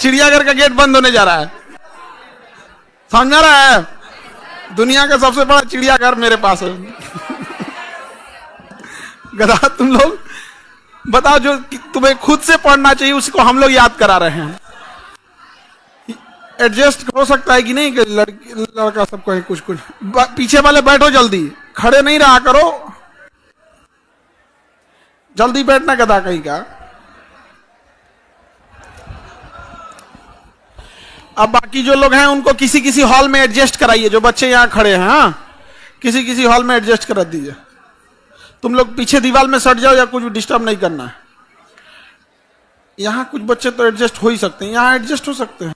चिड़ियाघर का गेट बंद होने जा रहा है, समझ में आ रहा है? दुनिया का सबसे बड़ा चिड़ियाघर मेरे पास है। गधा, तुम लोग बताओ, जो तुम्हें खुद से पढ़ना चाहिए उसको हम लोग याद करा रहे हैं। एडजस्ट हो सकता है कि नहीं कि लड़का सबको है कुछ कुछ। पीछे वाले बैठो, जल्दी खड़े नहीं रहा करो, जल्दी बैठना गधा कहीं का। अब बाकी जो लोग हैं उनको किसी किसी हॉल में एडजस्ट कराइए, जो बच्चे यहाँ खड़े हैं, हाँ किसी किसी हॉल में एडजस्ट करा दीजिए। तुम लोग पीछे दीवार में सट जाओ या कुछ डिस्टर्ब नहीं करना है। यहाँ कुछ बच्चे तो एडजस्ट हो ही सकते हैं, यहाँ एडजस्ट हो सकते हैं।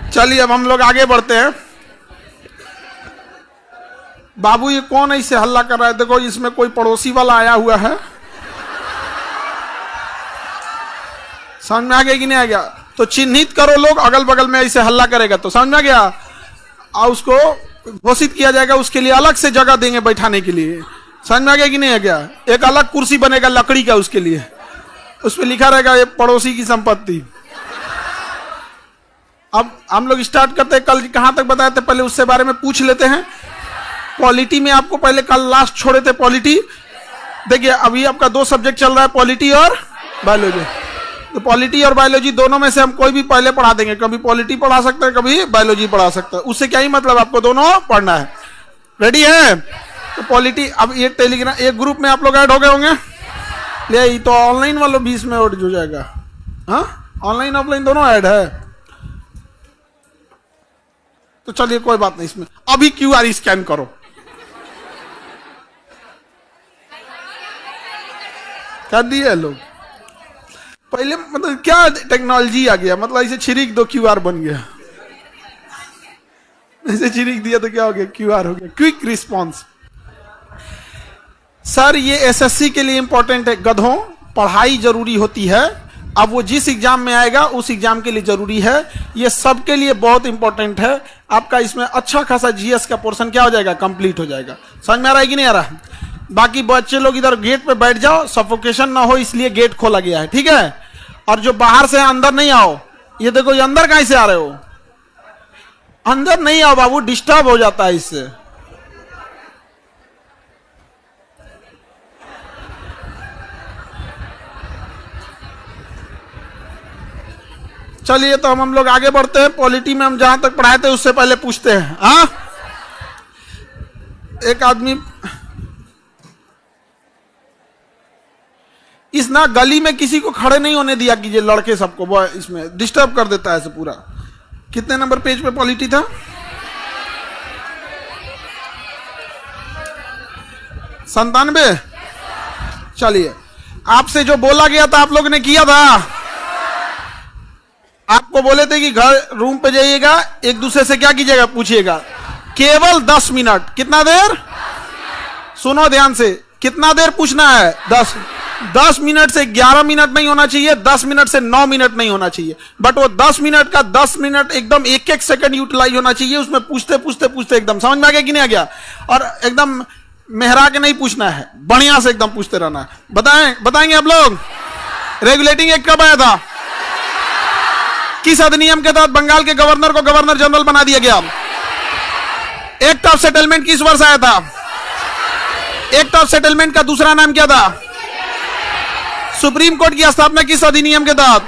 चलिए अब हम लोग आगे बढ़ते हैं। बाबू ये कौन ऐसे हल्ला कर रहा है? देखो इसमें कोई पड़ोसी वाला आया हुआ है, समझ में आ गया कि नहीं आ गया? तो चिन्हित करो लोग, अगल बगल में ऐसे हल्ला करेगा तो समझ में आ गया, और उसको घोषित किया जाएगा, उसके लिए अलग से जगह देंगे बैठाने के लिए। समझ में आ गया कि नहीं आ गया? एक अलग कुर्सी बनेगा लकड़ी का उसके लिए, उस पर लिखा रहेगा ये पड़ोसी की संपत्ति। अब हम लोग स्टार्ट करते हैं। कल कहां तक बताए थे, पहले उससे बारे में पूछ लेते हैं। पॉलिटी में आपको पहले कल लास्ट छोड़े थे पॉलिटी। देखिए अभी आपका 2 सब्जेक्ट चल रहा है, पॉलिटी और बायोलॉजी। तो पॉलिटी और बायोलॉजी दोनों में से हम कोई भी पहले पढ़ा देंगे, कभी पॉलिटी पढ़ा सकते हैं, कभी बायोलॉजी पढ़ा सकते हैं। उससे क्या ही मतलब, आपको दोनों पढ़ना है। रेडी है? तो पॉलिटी, अब ये टेलीग्राम एक ग्रुप में आप लोग ऐड हो गए होंगे। ये तो ऑनलाइन वालों 20 में ऐड हो जाएगा। हाँ ऑनलाइन ऑफलाइन दोनों ऐड है, तो चलिए कोई बात नहीं। इसमें अभी QR स्कैन करो। कर दिए लोग? पहले मतलब क्या टेक्नोलॉजी आ गया, मतलब ऐसे छिड़क दो QR बन गया, ऐसे छिड़क दिया तो क्या हो गया, QR हो गया, क्विक रिस्पॉन्स। सर ये SSC के लिए इंपॉर्टेंट है। गधों, पढ़ाई जरूरी होती है, अब वो जिस एग्जाम में आएगा उस एग्जाम के लिए जरूरी है, ये सबके लिए बहुत इंपॉर्टेंट है। आपका इसमें अच्छा खासा GS का पोर्शन क्या हो जाएगा, कंप्लीट हो जाएगा। समझ में आ रहा है कि नहीं आ रहा? बाकी बच्चे लोग इधर गेट पे बैठ जाओ, सफोकेशन ना हो इसलिए गेट खोला गया है, ठीक है? और जो बाहर से अंदर नहीं आओ। ये देखो ये अंदर कहां से आ रहे हो, अंदर नहीं आओ बाबू, डिस्टर्ब हो जाता है इससे। चलिए तो हम लोग आगे बढ़ते हैं। पॉलिटी में हम जहां तक पढ़ाए थे उससे पहले पूछते हैं। हाँ एक आदमी इस ना गली में किसी को खड़े नहीं होने दिया कीजिए, लड़के सबको इसमें डिस्टर्ब कर देता है पूरा। कितने नंबर पेज पे पॉलिटी था? 97। चलिए आपसे जो बोला गया था आप लोग ने किया था। आपको बोले थे कि घर रूम पे जाइएगा, एक दूसरे से क्या कीजिएगा, पूछिएगा। केवल 10 मिनट। कितना देर? सुनो ध्यान से, कितना देर पूछना है? 10 मिनट से 11 मिनट नहीं होना चाहिए, 10 मिनट से 9 मिनट नहीं होना चाहिए। बट वो 10 मिनट का 10 मिनट एकदम एक सेकंड यूटिलाइज होना चाहिए उसमें, पूछते पूछते पूछते एकदम समझ में आ गया कि नहीं आ गया? और एकदम मेहरा के नहीं पूछना है, बढ़िया से एकदम पूछते रहना है। बताएंगे आप लोग? रेगुलेटिंग एक्ट कब आया था? किस अधिनियम के तहत बंगाल के गवर्नर को गवर्नर जनरल बना दिया गया? एक्ट ऑफ सेटलमेंट किस वर्ष आया था? एक्ट ऑफ सेटलमेंट का दूसरा नाम क्या था? सुप्रीम कोर्ट की स्थापना किस अधिनियम के तहत?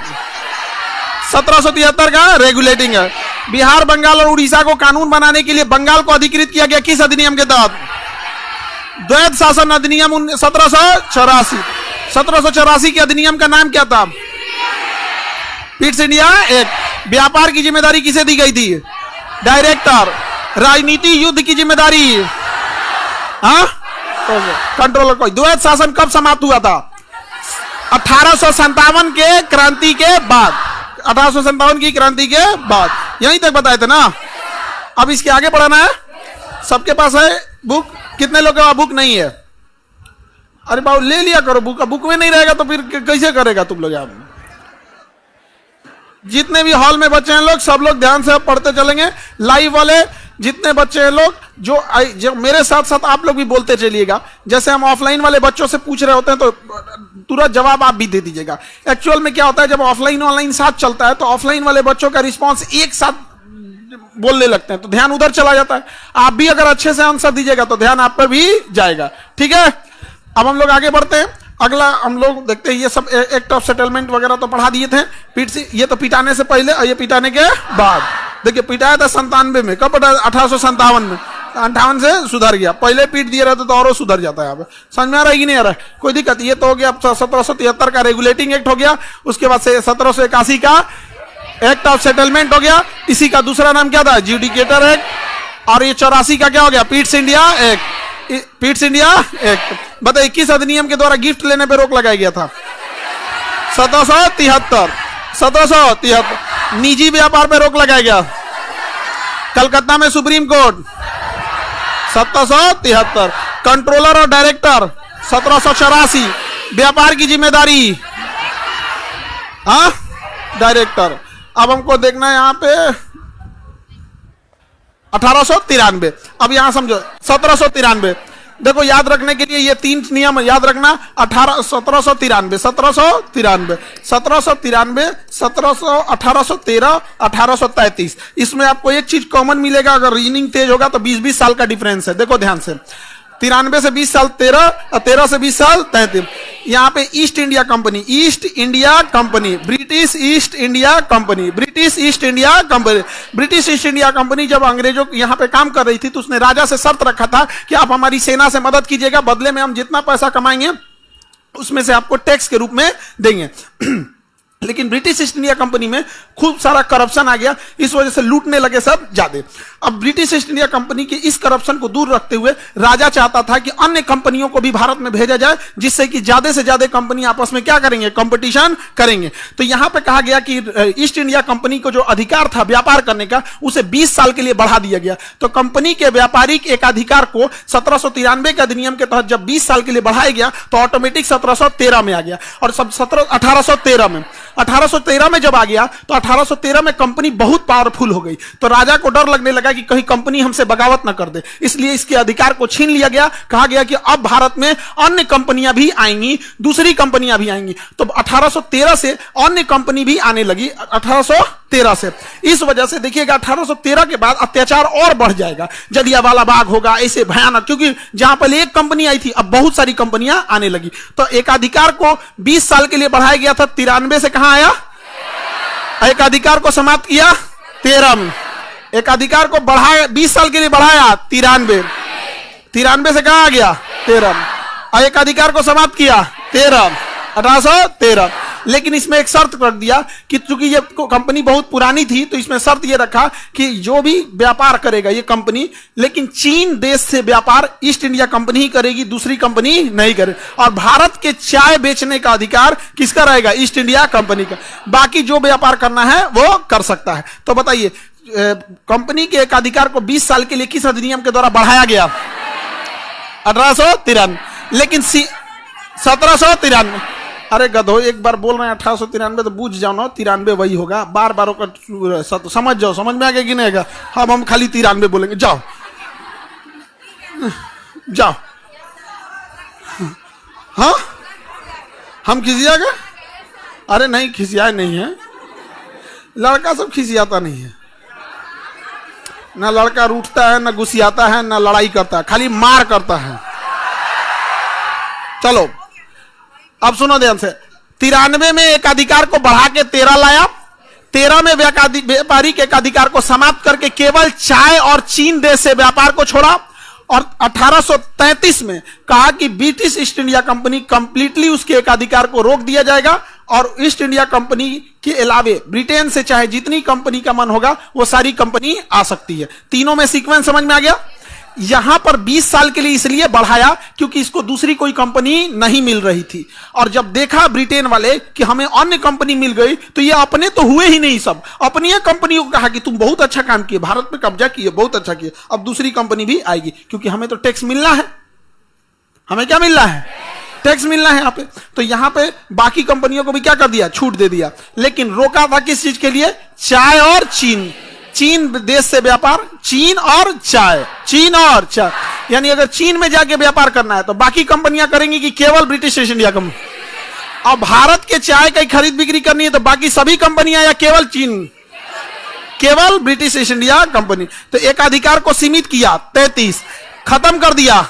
1773 का रेगुलेटिंग है। बिहार, बंगाल और उड़ीसा को कानून बनाने के लिए बंगाल को अधिकृत किया गया किस अधिनियम के तहत? द्वैध शासन अधिनियम 1784। 1784 के अधिनियम का नाम क्या था? Pitt's India act. व्यापार की जिम्मेदारी किसे दी गई थी? डायरेक्टर। राजनीति युद्ध की जिम्मेदारी हाँ कंट्रोलर को। द्वैध शासन कब समाप्त हुआ था? 1857 के क्रांति के बाद, 1857 की क्रांति के बाद, यहीं तक बताए थे ना। अब इसके आगे बढ़ाना है। सबके पास है बुक? कितने लोगों के पास बुक नहीं है? अरे बाबू ले लिया करो बुक। बुक में नहीं रहेगा तो फिर कैसे करेगा तुम लोग? आप जितने भी हॉल में बच्चे हैं लोग, सब लोग ध्यान से पढ़ते चलेंगे। लाइव वाले जितने बच्चे हैं लोग, जो मेरे साथ साथ आप लोग भी बोलते चलिएगा। जैसे हम ऑफलाइन वाले बच्चों से पूछ रहे होते हैं तो तुरंत जवाब आप भी दे दीजिएगा। एक्चुअल में क्या होता है, जब ऑफलाइन ऑनलाइन साथ चलता है तो ऑफलाइन वाले बच्चों का रिस्पॉन्स एक साथ बोलने लगते हैं तो ध्यान उधर चला जाता है। आप भी अगर अच्छे से आंसर दीजिएगा तो ध्यान आप पर भी जाएगा। ठीक है, अब हम लोग आगे बढ़ते हैं। अगला हम लोग देखते हैं, ये सब एक्ट ऑफ सेटलमेंट वगैरह तो पढ़ा दिए थे। ये तो पिटाने से पहले और ये पिटाने के बाद। देखिए पिटाया था 97 में, कब पिटाया? 1857 में। 58 से सुधर गया। पहले पीट दिए रहते तो और सुधर जाता है। अब समझ में आ रहा है कि नहीं आ रहा है? कोई दिक्कत? ये तो हो गया 1773 का रेगुलेटिंग एक्ट हो गया। उसके बाद से 1781 का एक्ट ऑफ सेटलमेंट हो गया। इसी का दूसरा नाम क्या था? ज्यूडिकेटर एक्ट। और ये 84 का क्या हो गया? Pitt's India act. Pitt's India act. बताइए किस अधिनियम के द्वारा गिफ्ट लेने पर रोक लगाया गया था? 1773। निजी व्यापार पर रोक लगाया गया। कलकत्ता में सुप्रीम कोर्ट 1773। कंट्रोलर और डायरेक्टर 1784। व्यापार की जिम्मेदारी डायरेक्टर। अब हमको देखना है यहां पे 1893। अब यहां समझो 1793। देखो याद रखने के लिए ये 3 नियम याद रखना। 1793, 1813, 1833। इसमें आपको एक चीज कॉमन मिलेगा, अगर रीजनिंग तेज होगा तो 20-20 साल का डिफरेंस है। देखो ध्यान से, 93 से 20 साल 13 और 13 से 20 साल 33। यहाँ पे east India company, east India company, British east India company, British east India company. British east India company जब अंग्रेजों यहाँ पे काम कर रही थी तो उसने राजा से शर्त रखा था कि आप हमारी सेना से मदद कीजिएगा, बदले में हम जितना पैसा कमाएंगे उसमें से आपको टैक्स के रूप में देंगे। लेकिन ब्रिटिश ईस्ट इंडिया कंपनी में खूब सारा करप्शन आ गया, इस वजह से लूटने लगे सब ज्यादा। अब ब्रिटिश ईस्ट इंडिया कंपनी के इस करप्शन को दूर रखते हुए राजा चाहता था कि अन्य कंपनियों को भी भारत में भेजा जाए, जिससे कि ज्यादा से ज्यादा कंपनी आपस में क्या करेंगे? कंपटीशन करेंगे। तो यहां पे कहा गया कि ईस्ट इंडिया कंपनी को जो अधिकार था व्यापार करने का, उसे 20 साल के लिए बढ़ा दिया गया। तो कंपनी के व्यापारिक एकाधिकार को 1793 के अधिनियम के तहत जब 20 साल के लिए बढ़ाया गया तो ऑटोमेटिक 1713 में आ गया। और सब 1813 में जब आ गया तो 1813 में कंपनी बहुत पावरफुल हो गई। तो राजा को डर लगने लगा कि कहीं कंपनी हमसे बगावत ना कर दे, इसलिए इसके अधिकार को छीन लिया गया। कहा गया कि अब भारत में अन्य कंपनियां भी आएंगी, दूसरी कंपनियां भी आएंगी। तो 1813 से अन्य कंपनी भी आने लगी। 1813 से इस वजह से देखिएगा 1813 के बाद अत्याचार और बढ़ जाएगा। जलियांवाला बाग होगा, ऐसे भयानक, क्योंकि जहां पहले एक कंपनी आई थी अब बहुत सारी कंपनियां आने लगी। तो एकाधिकार को 20 साल के लिए बढ़ाया गया था। 93 से कहां आया? एकाधिकार को समाप्त किया 13 में। एकाधिकार को बढ़ाया 20 साल के लिए बढ़ाया 93 से कहां आ गया? 13 में। एकाधिकार को समाप्त किया 1813। लेकिन इसमें एक शर्त रख दिया कि चूंकि ये कंपनी बहुत पुरानी थी तो इसमें शर्त ये रखा कि जो भी व्यापार करेगा ये कंपनी, लेकिन चीन देश से व्यापार ईस्ट इंडिया कंपनी ही करेगी, दूसरी कंपनी नहीं करे। और भारत के चाय बेचने का अधिकार किसका रहेगा? ईस्ट इंडिया कंपनी का। बाकी जो व्यापार करना है वो कर सकता है। तो बताइए कंपनी के एकाधिकार को 20 साल के लिए किस अधिनियम के द्वारा बढ़ाया गया? 1893। लेकिन 1793। अरे गधो, एक बार बोल रहे हैं 1893 तो बूझ जाओ ना, 93 वही होगा। बार बार समझ जाओ, समझ में आ गया कि नहीं आएगा? हम खाली 93 बोलेंगे। जाओ जाओ। हाँ हम खिसिया गए? अरे नहीं, खिसियाए नहीं है। लड़का सब खिसियाता नहीं है। ना लड़का रूठता है, ना गुस्सियाता है, ना लड़ाई करता है, खाली मार करता है। चलो अब सुनो ध्यान से। 93 में एकाधिकार को बढ़ा के 13 लाया। 13 में व्यापारिक एकाधिकार को समाप्त करके केवल चाय और चीन देश से व्यापार को छोड़ा। और 1833 में कहा कि British east India company completely उसके एकाधिकार को रोक दिया जाएगा और ईस्ट इंडिया कंपनी के अलावे ब्रिटेन से चाहे जितनी कंपनी का मन होगा वो सारी कंपनी आ सकती है। तीनों में सीक्वेंस समझ में आ गया? यहां पर 20 साल के लिए इसलिए बढ़ाया क्योंकि इसको दूसरी कोई कंपनी नहीं मिल रही थी। और जब देखा ब्रिटेन वाले कि हमें अन्य कंपनी मिल गई तो ये अपने तो हुए ही नहीं, सब अपनी कंपनियों को कहा कि तुम बहुत अच्छा काम किए, भारत में कब्जा किए, बहुत अच्छा किए, अब दूसरी कंपनी भी आएगी क्योंकि हमें तो टैक्स मिलना है। हमें क्या मिलना है? टैक्स मिलना है यहाँ पे। तो यहाँ पे बाकी कंपनियों को भी क्या कर दिया? छूट दे दिया। लेकिन रोका था किस चीज के लिए? चाय और चीन। चीन देश से व्यापार, चीन और चाय, चीन और चाय। यानी अगर चीन में जाके व्यापार करना है तो बाकी कंपनियां करेंगी कि केवल ब्रिटिश ईस्ट इंडिया कंपनी? अब भारत के चाय की खरीद बिक्री करनी है तो बाकी सभी कंपनियां या केवल चीन? केवल ब्रिटिश ईस्ट इंडिया कंपनी। तो एक अधिकार को सीमित किया 33, खत्म कर दिया,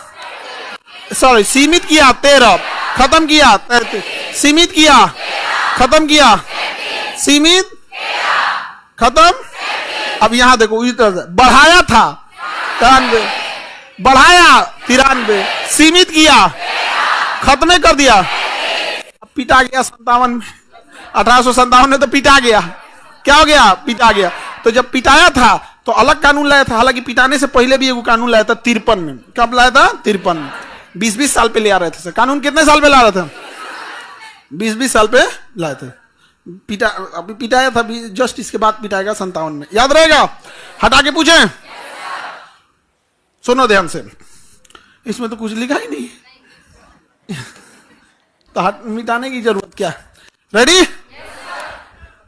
सॉरी सीमित किया 13, खत्म किया 33, सीमित किया, खत्म किया, सीमित, खत्म। अब यहां देखो इस तरह से बढ़ाया था 93, बढ़ाया 93, सीमित किया, खत्म कर दिया, अब पिटा गया 57 में, 1857 में तो पिटा गया। क्या हो गया? पिटा गया। तो जब पिटाया था तो अलग कानून लाया था, हालांकि पिटाने से पहले भी एक कानून लाया था 53 में। कब लाया था? 53 में। 20-20 साल पे ले आ रहे थे कानून। कितने साल पे ला रहे थे? 20-20 साल पे लाए थे। पिटा अभी पिटाया था, जस्ट इसके बाद पिटाएगा 57 में। याद रहेगा? हटा के पूछे? सुनो ध्यान से, इसमें तो कुछ लिखा ही नहीं तो मिटाने की जरूरत क्या? रेडी?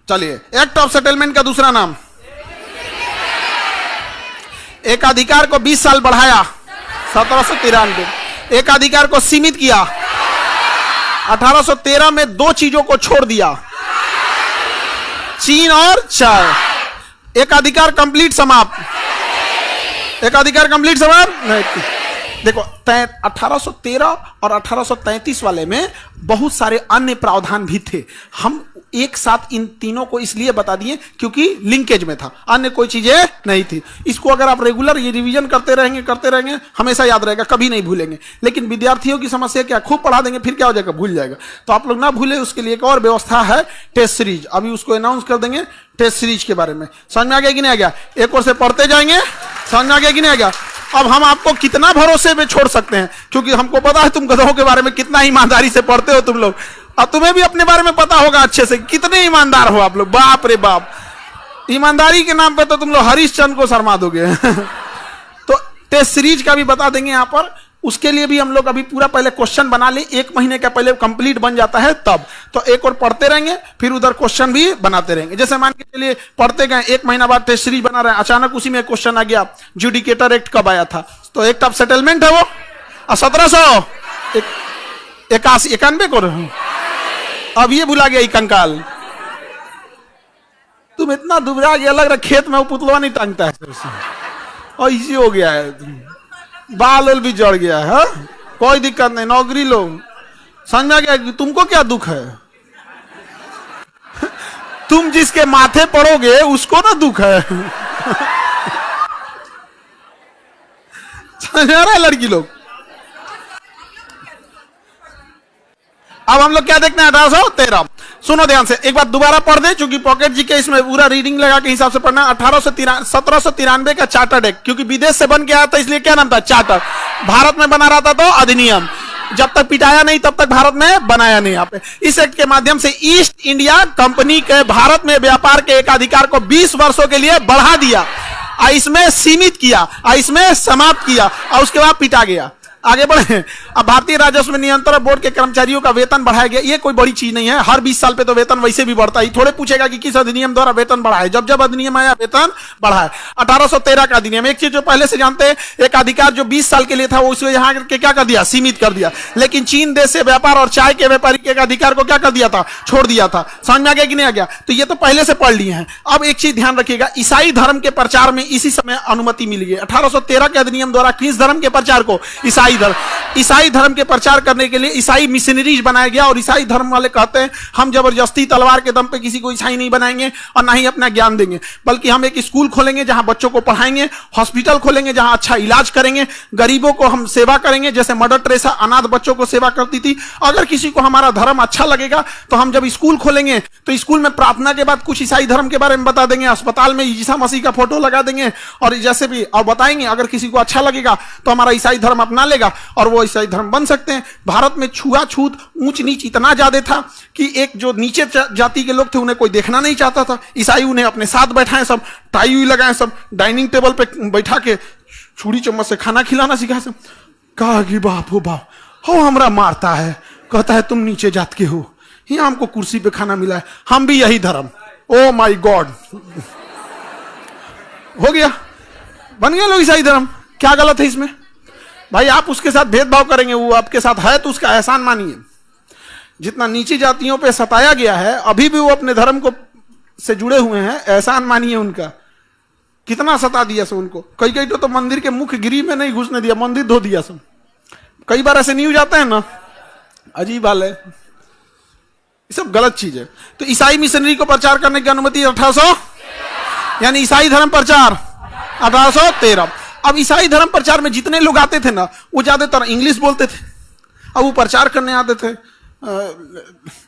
चलिए, एक्ट ऑफ सेटलमेंट का दूसरा नाम। एक अधिकार को 20 साल बढ़ाया 1793, एक अधिकार को सीमित किया 1813 में, दो चीजों को छोड़ दिया, चीन और चाय। एक अधिकार कंप्लीट समाप्त, एक अधिकार कंप्लीट समाप्त नहीं। देखो 1813 और 1833 वाले में बहुत सारे अन्य प्रावधान भी थे। हम एक साथ इन तीनों को इसलिए बता दिए क्योंकि लिंकेज में था, अन्य कोई चीजें नहीं थी। इसको अगर आप रेगुलर ये रिवीजन करते रहेंगे हमेशा याद रहेगा, कभी नहीं भूलेंगे। लेकिन विद्यार्थियों की समस्या क्या, खूब पढ़ा देंगे फिर क्या हो जाएगा? भूल जाएगा। तो आप लोग ना भूले, उसके लिए एक और व्यवस्था है, टेस्ट सीरीज। अभी उसको अनाउंस कर देंगे टेस्ट सीरीज के बारे में। समझ में आ गया कि नहीं आ गया? एक और से पढ़ते जाएंगे, समझ में आ गया कि नहीं आ गया? अब हम आपको कितना भरोसे में छोड़ सकते हैं, क्योंकि हमको पता है तुम गधों के बारे में कितना ईमानदारी से पढ़ते हो तुम लोग, और तुम्हें भी अपने बारे में पता होगा अच्छे से कितने ईमानदार हो आप लोग। बाप रे बाप, ईमानदारी के नाम पे तो तुम लोग हरिश्चंद्र को शर्मा दोगे तो टेस्ट सीरीज का भी बता देंगे यहाँ पर। उसके लिए भी हम लोग अभी पूरा पहले क्वेश्चन बना ले, 1 महीने का पहले कंप्लीट बन जाता है तब। तो एक और पढ़ते रहेंगे, फिर उधर क्वेश्चन भी बनाते रहेंगे। जैसे मान के चलिए पढ़ते गए, 1 महीना बाद टेस्ट सीरीज बना रहे हैं, अचानक उसी में क्वेश्चन आ गया जुडिकेटर एक्ट कब आया था? तो एक्ट ऑफ सेटलमेंट है वो 1791 को। अब ये भुला गया ई कंकाल। तुम इतना दुबरा गया, लग रहा खेत में वो पुतलवा नहीं टांगता है, और इसी हो गया है, बाल भी जड़ गया है। कोई दिक्कत नहीं, नौकरी लो। समझ में आ गया? तुमको क्या दुख है? तुम जिसके माथे पड़ोगे उसको ना दुख है समझ आ रहा है लड़की लोग? अब हम लोग क्या देखते हैं? 1813। सुनो ध्यान से, एक बार दोबारा पढ़ दे, क्योंकि पॉकेट जी के इसमें पूरा रीडिंग लगा के हिसाब से पढ़ना। 1793 का चार्टर्ड एक्ट, क्योंकि विदेश से बन के आया था इसलिए क्या नाम था? चार्टर। भारत में बना रहा था तो अधिनियम। जब तक पिटाया नहीं तब तक भारत में बनाया नहीं। यहाँ पे इस एक्ट के माध्यम से ईस्ट इंडिया कंपनी के भारत में व्यापार के एक अधिकार को 20 वर्षों के लिए बढ़ा दिया, इसमें सीमित किया, इसमें समाप्त किया, और उसके बाद पिटा गया। आगे बढ़े। अब भारतीय राजस्व नियंत्रण बोर्ड के कर्मचारियों का वेतन बढ़ाया गया। ये कोई बड़ी चीज नहीं है, हर 20 साल पे तो वेतन वैसे भी बढ़ता ही। थोड़े पूछेगा कि किस अधिनियम द्वारा वेतन बढ़ा है, जब जब अधिनियम आया वेतन बढ़ा है। 1813 का अधिनियम। एक चीज जो पहले से जानते हैं, एक अधिकार जो 20 साल के लिए था वो उसमें यहाँ के क्या कर दिया? सीमित कर दिया। लेकिन चीन देश से व्यापार और चाय के व्यापारी के अधिकार को क्या कर दिया था? छोड़ दिया था। समझ में आ गया कि नहीं आ गया? तो ये तो पहले से पढ़ लिए हैं। अब एक चीज ध्यान रखिएगा, ईसाई धर्म के प्रचार में इसी समय अनुमति मिली है। 1813 के अधिनियम द्वारा किस धर्म के प्रचार को? ईसाई ईसाई धर्म के प्रचार करने के लिए ईसाई मिशनरीज बनाया गया, और ईसाई धर्म वाले कहते हैं हम जबरदस्ती तलवार के दम पे किसी को ईसाई नहीं बनाएंगे और ना ही अपना ज्ञान देंगे, बल्कि हम एक स्कूल खोलेंगे जहां बच्चों को पढ़ाएंगे, हॉस्पिटल खोलेंगे जहां अच्छा इलाज करेंगे, गरीबों को हम सेवा करेंगे, जैसे मदर टेरेसा अनाथ बच्चों को सेवा करती थी। अगर किसी को हमारा धर्म अच्छा लगेगा तो हम जब स्कूल खोलेंगे तो स्कूल में प्रार्थना के बाद कुछ ईसाई धर्म के बारे में बता देंगे, अस्पताल में ईसा मसीह का फोटो लगा देंगे और जैसे भी और बताएंगे। अगर किसी को अच्छा लगेगा तो हमारा ईसाई धर्म अपना लेगा और वो ईसाई धर्म बन सकते हैं। भारत में छुआछूत ऊंच नीच इतना ज्यादा था कि एक जो नीचे जाति के लोग थे उन्हें कोई देखना नहीं चाहता था। ईसाई उन्हें अपने साथ बैठाए, सब टाई हुई लगाए, सब डाइनिंग टेबल पे बैठा के छुरी चम्मच से खाना खिलाना सिखाए। सब कहा कि बाप हो बाप हो हमरा मारता है, कहता है तुम नीचे जात के हो, यहाँ हमको कुर्सी पे खाना मिला है, हम भी यही धर्म। ओ माय गॉड, हो गया, बन गया लोग ईसाई धर्म। क्या गलत है इसमें भाई? आप उसके साथ भेदभाव करेंगे, वो आपके साथ है तो उसका एहसान मानिए। जितना नीची जातियों पे सताया गया है, अभी भी वो अपने धर्म को से जुड़े हुए हैं, एहसान मानिए उनका। कितना सता दिया सब उनको। कई कई तो मंदिर के मुख्य गिरी में नहीं घुसने दिया, मंदिर धो दिया सब। कई बार ऐसे न्यूज आते हैं ना, अजीब हाल है। ये सब गलत चीज है। तो ईसाई मिशनरी को प्रचार करने की अनुमति 1800, यानी ईसाई धर्म प्रचार 1813। अब ईसाई धर्म प्रचार में जितने लोग आते थे ना, वो ज्यादातर इंग्लिश बोलते थे। अब वो प्रचार करने आते थे,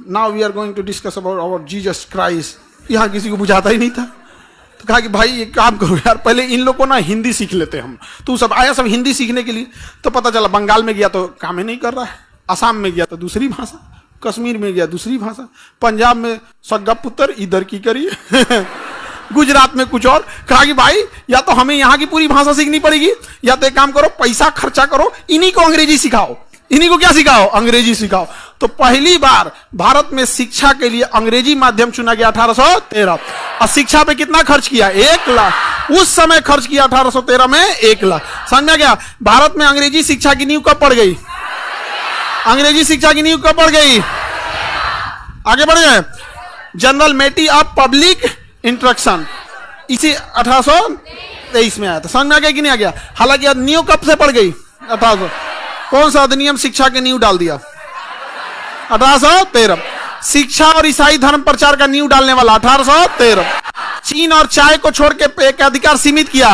now we are going to discuss about our Jesus Christ. यहाँ किसी को बुझाता ही नहीं था। तो कहा कि भाई एक काम करो यार, पहले इन लोग को ना हिंदी सीख लेते हम। तो सब आया सब हिंदी सीखने के लिए। तो पता चला बंगाल में गया तो काम ही नहीं कर रहा है, असम में गया तो दूसरी भाषा, कश्मीर में गया दूसरी भाषा, पंजाब में सग्गा पुत्र इधर की करिए गुजरात में कुछ और। कहा कि भाई या तो हमें यहाँ की पूरी भाषा सीखनी पड़ेगी, या तो एक काम करो पैसा खर्चा करो, इन्हीं को अंग्रेजी सिखाओ। इन्हीं को क्या सिखाओ? अंग्रेजी सिखाओ। तो पहली बार भारत में शिक्षा के लिए अंग्रेजी माध्यम चुना गया 1813। और शिक्षा पे कितना खर्च किया? 1 लाख। उस समय खर्च किया 1813 में 1 लाख। समझ में गया? भारत में अंग्रेजी शिक्षा की नींव कब पड़ गई? अंग्रेजी शिक्षा की नींव कब पड़ गई? आगे बढ़ गए। जनरल मेटी ऑफ पब्लिक इंस्ट्रक्शन इसी 1823 में आया था। समझ में आ गया कि नहीं आ गया? हालांकि नींव कब से पड़ गई? 1800। कौन सा अधिनियम शिक्षा के नींव डाल दिया? 1813। शिक्षा और ईसाई धर्म प्रचार का नींव डालने वाला 1813। चीन और चाय को छोड़ के एक अधिकार सीमित किया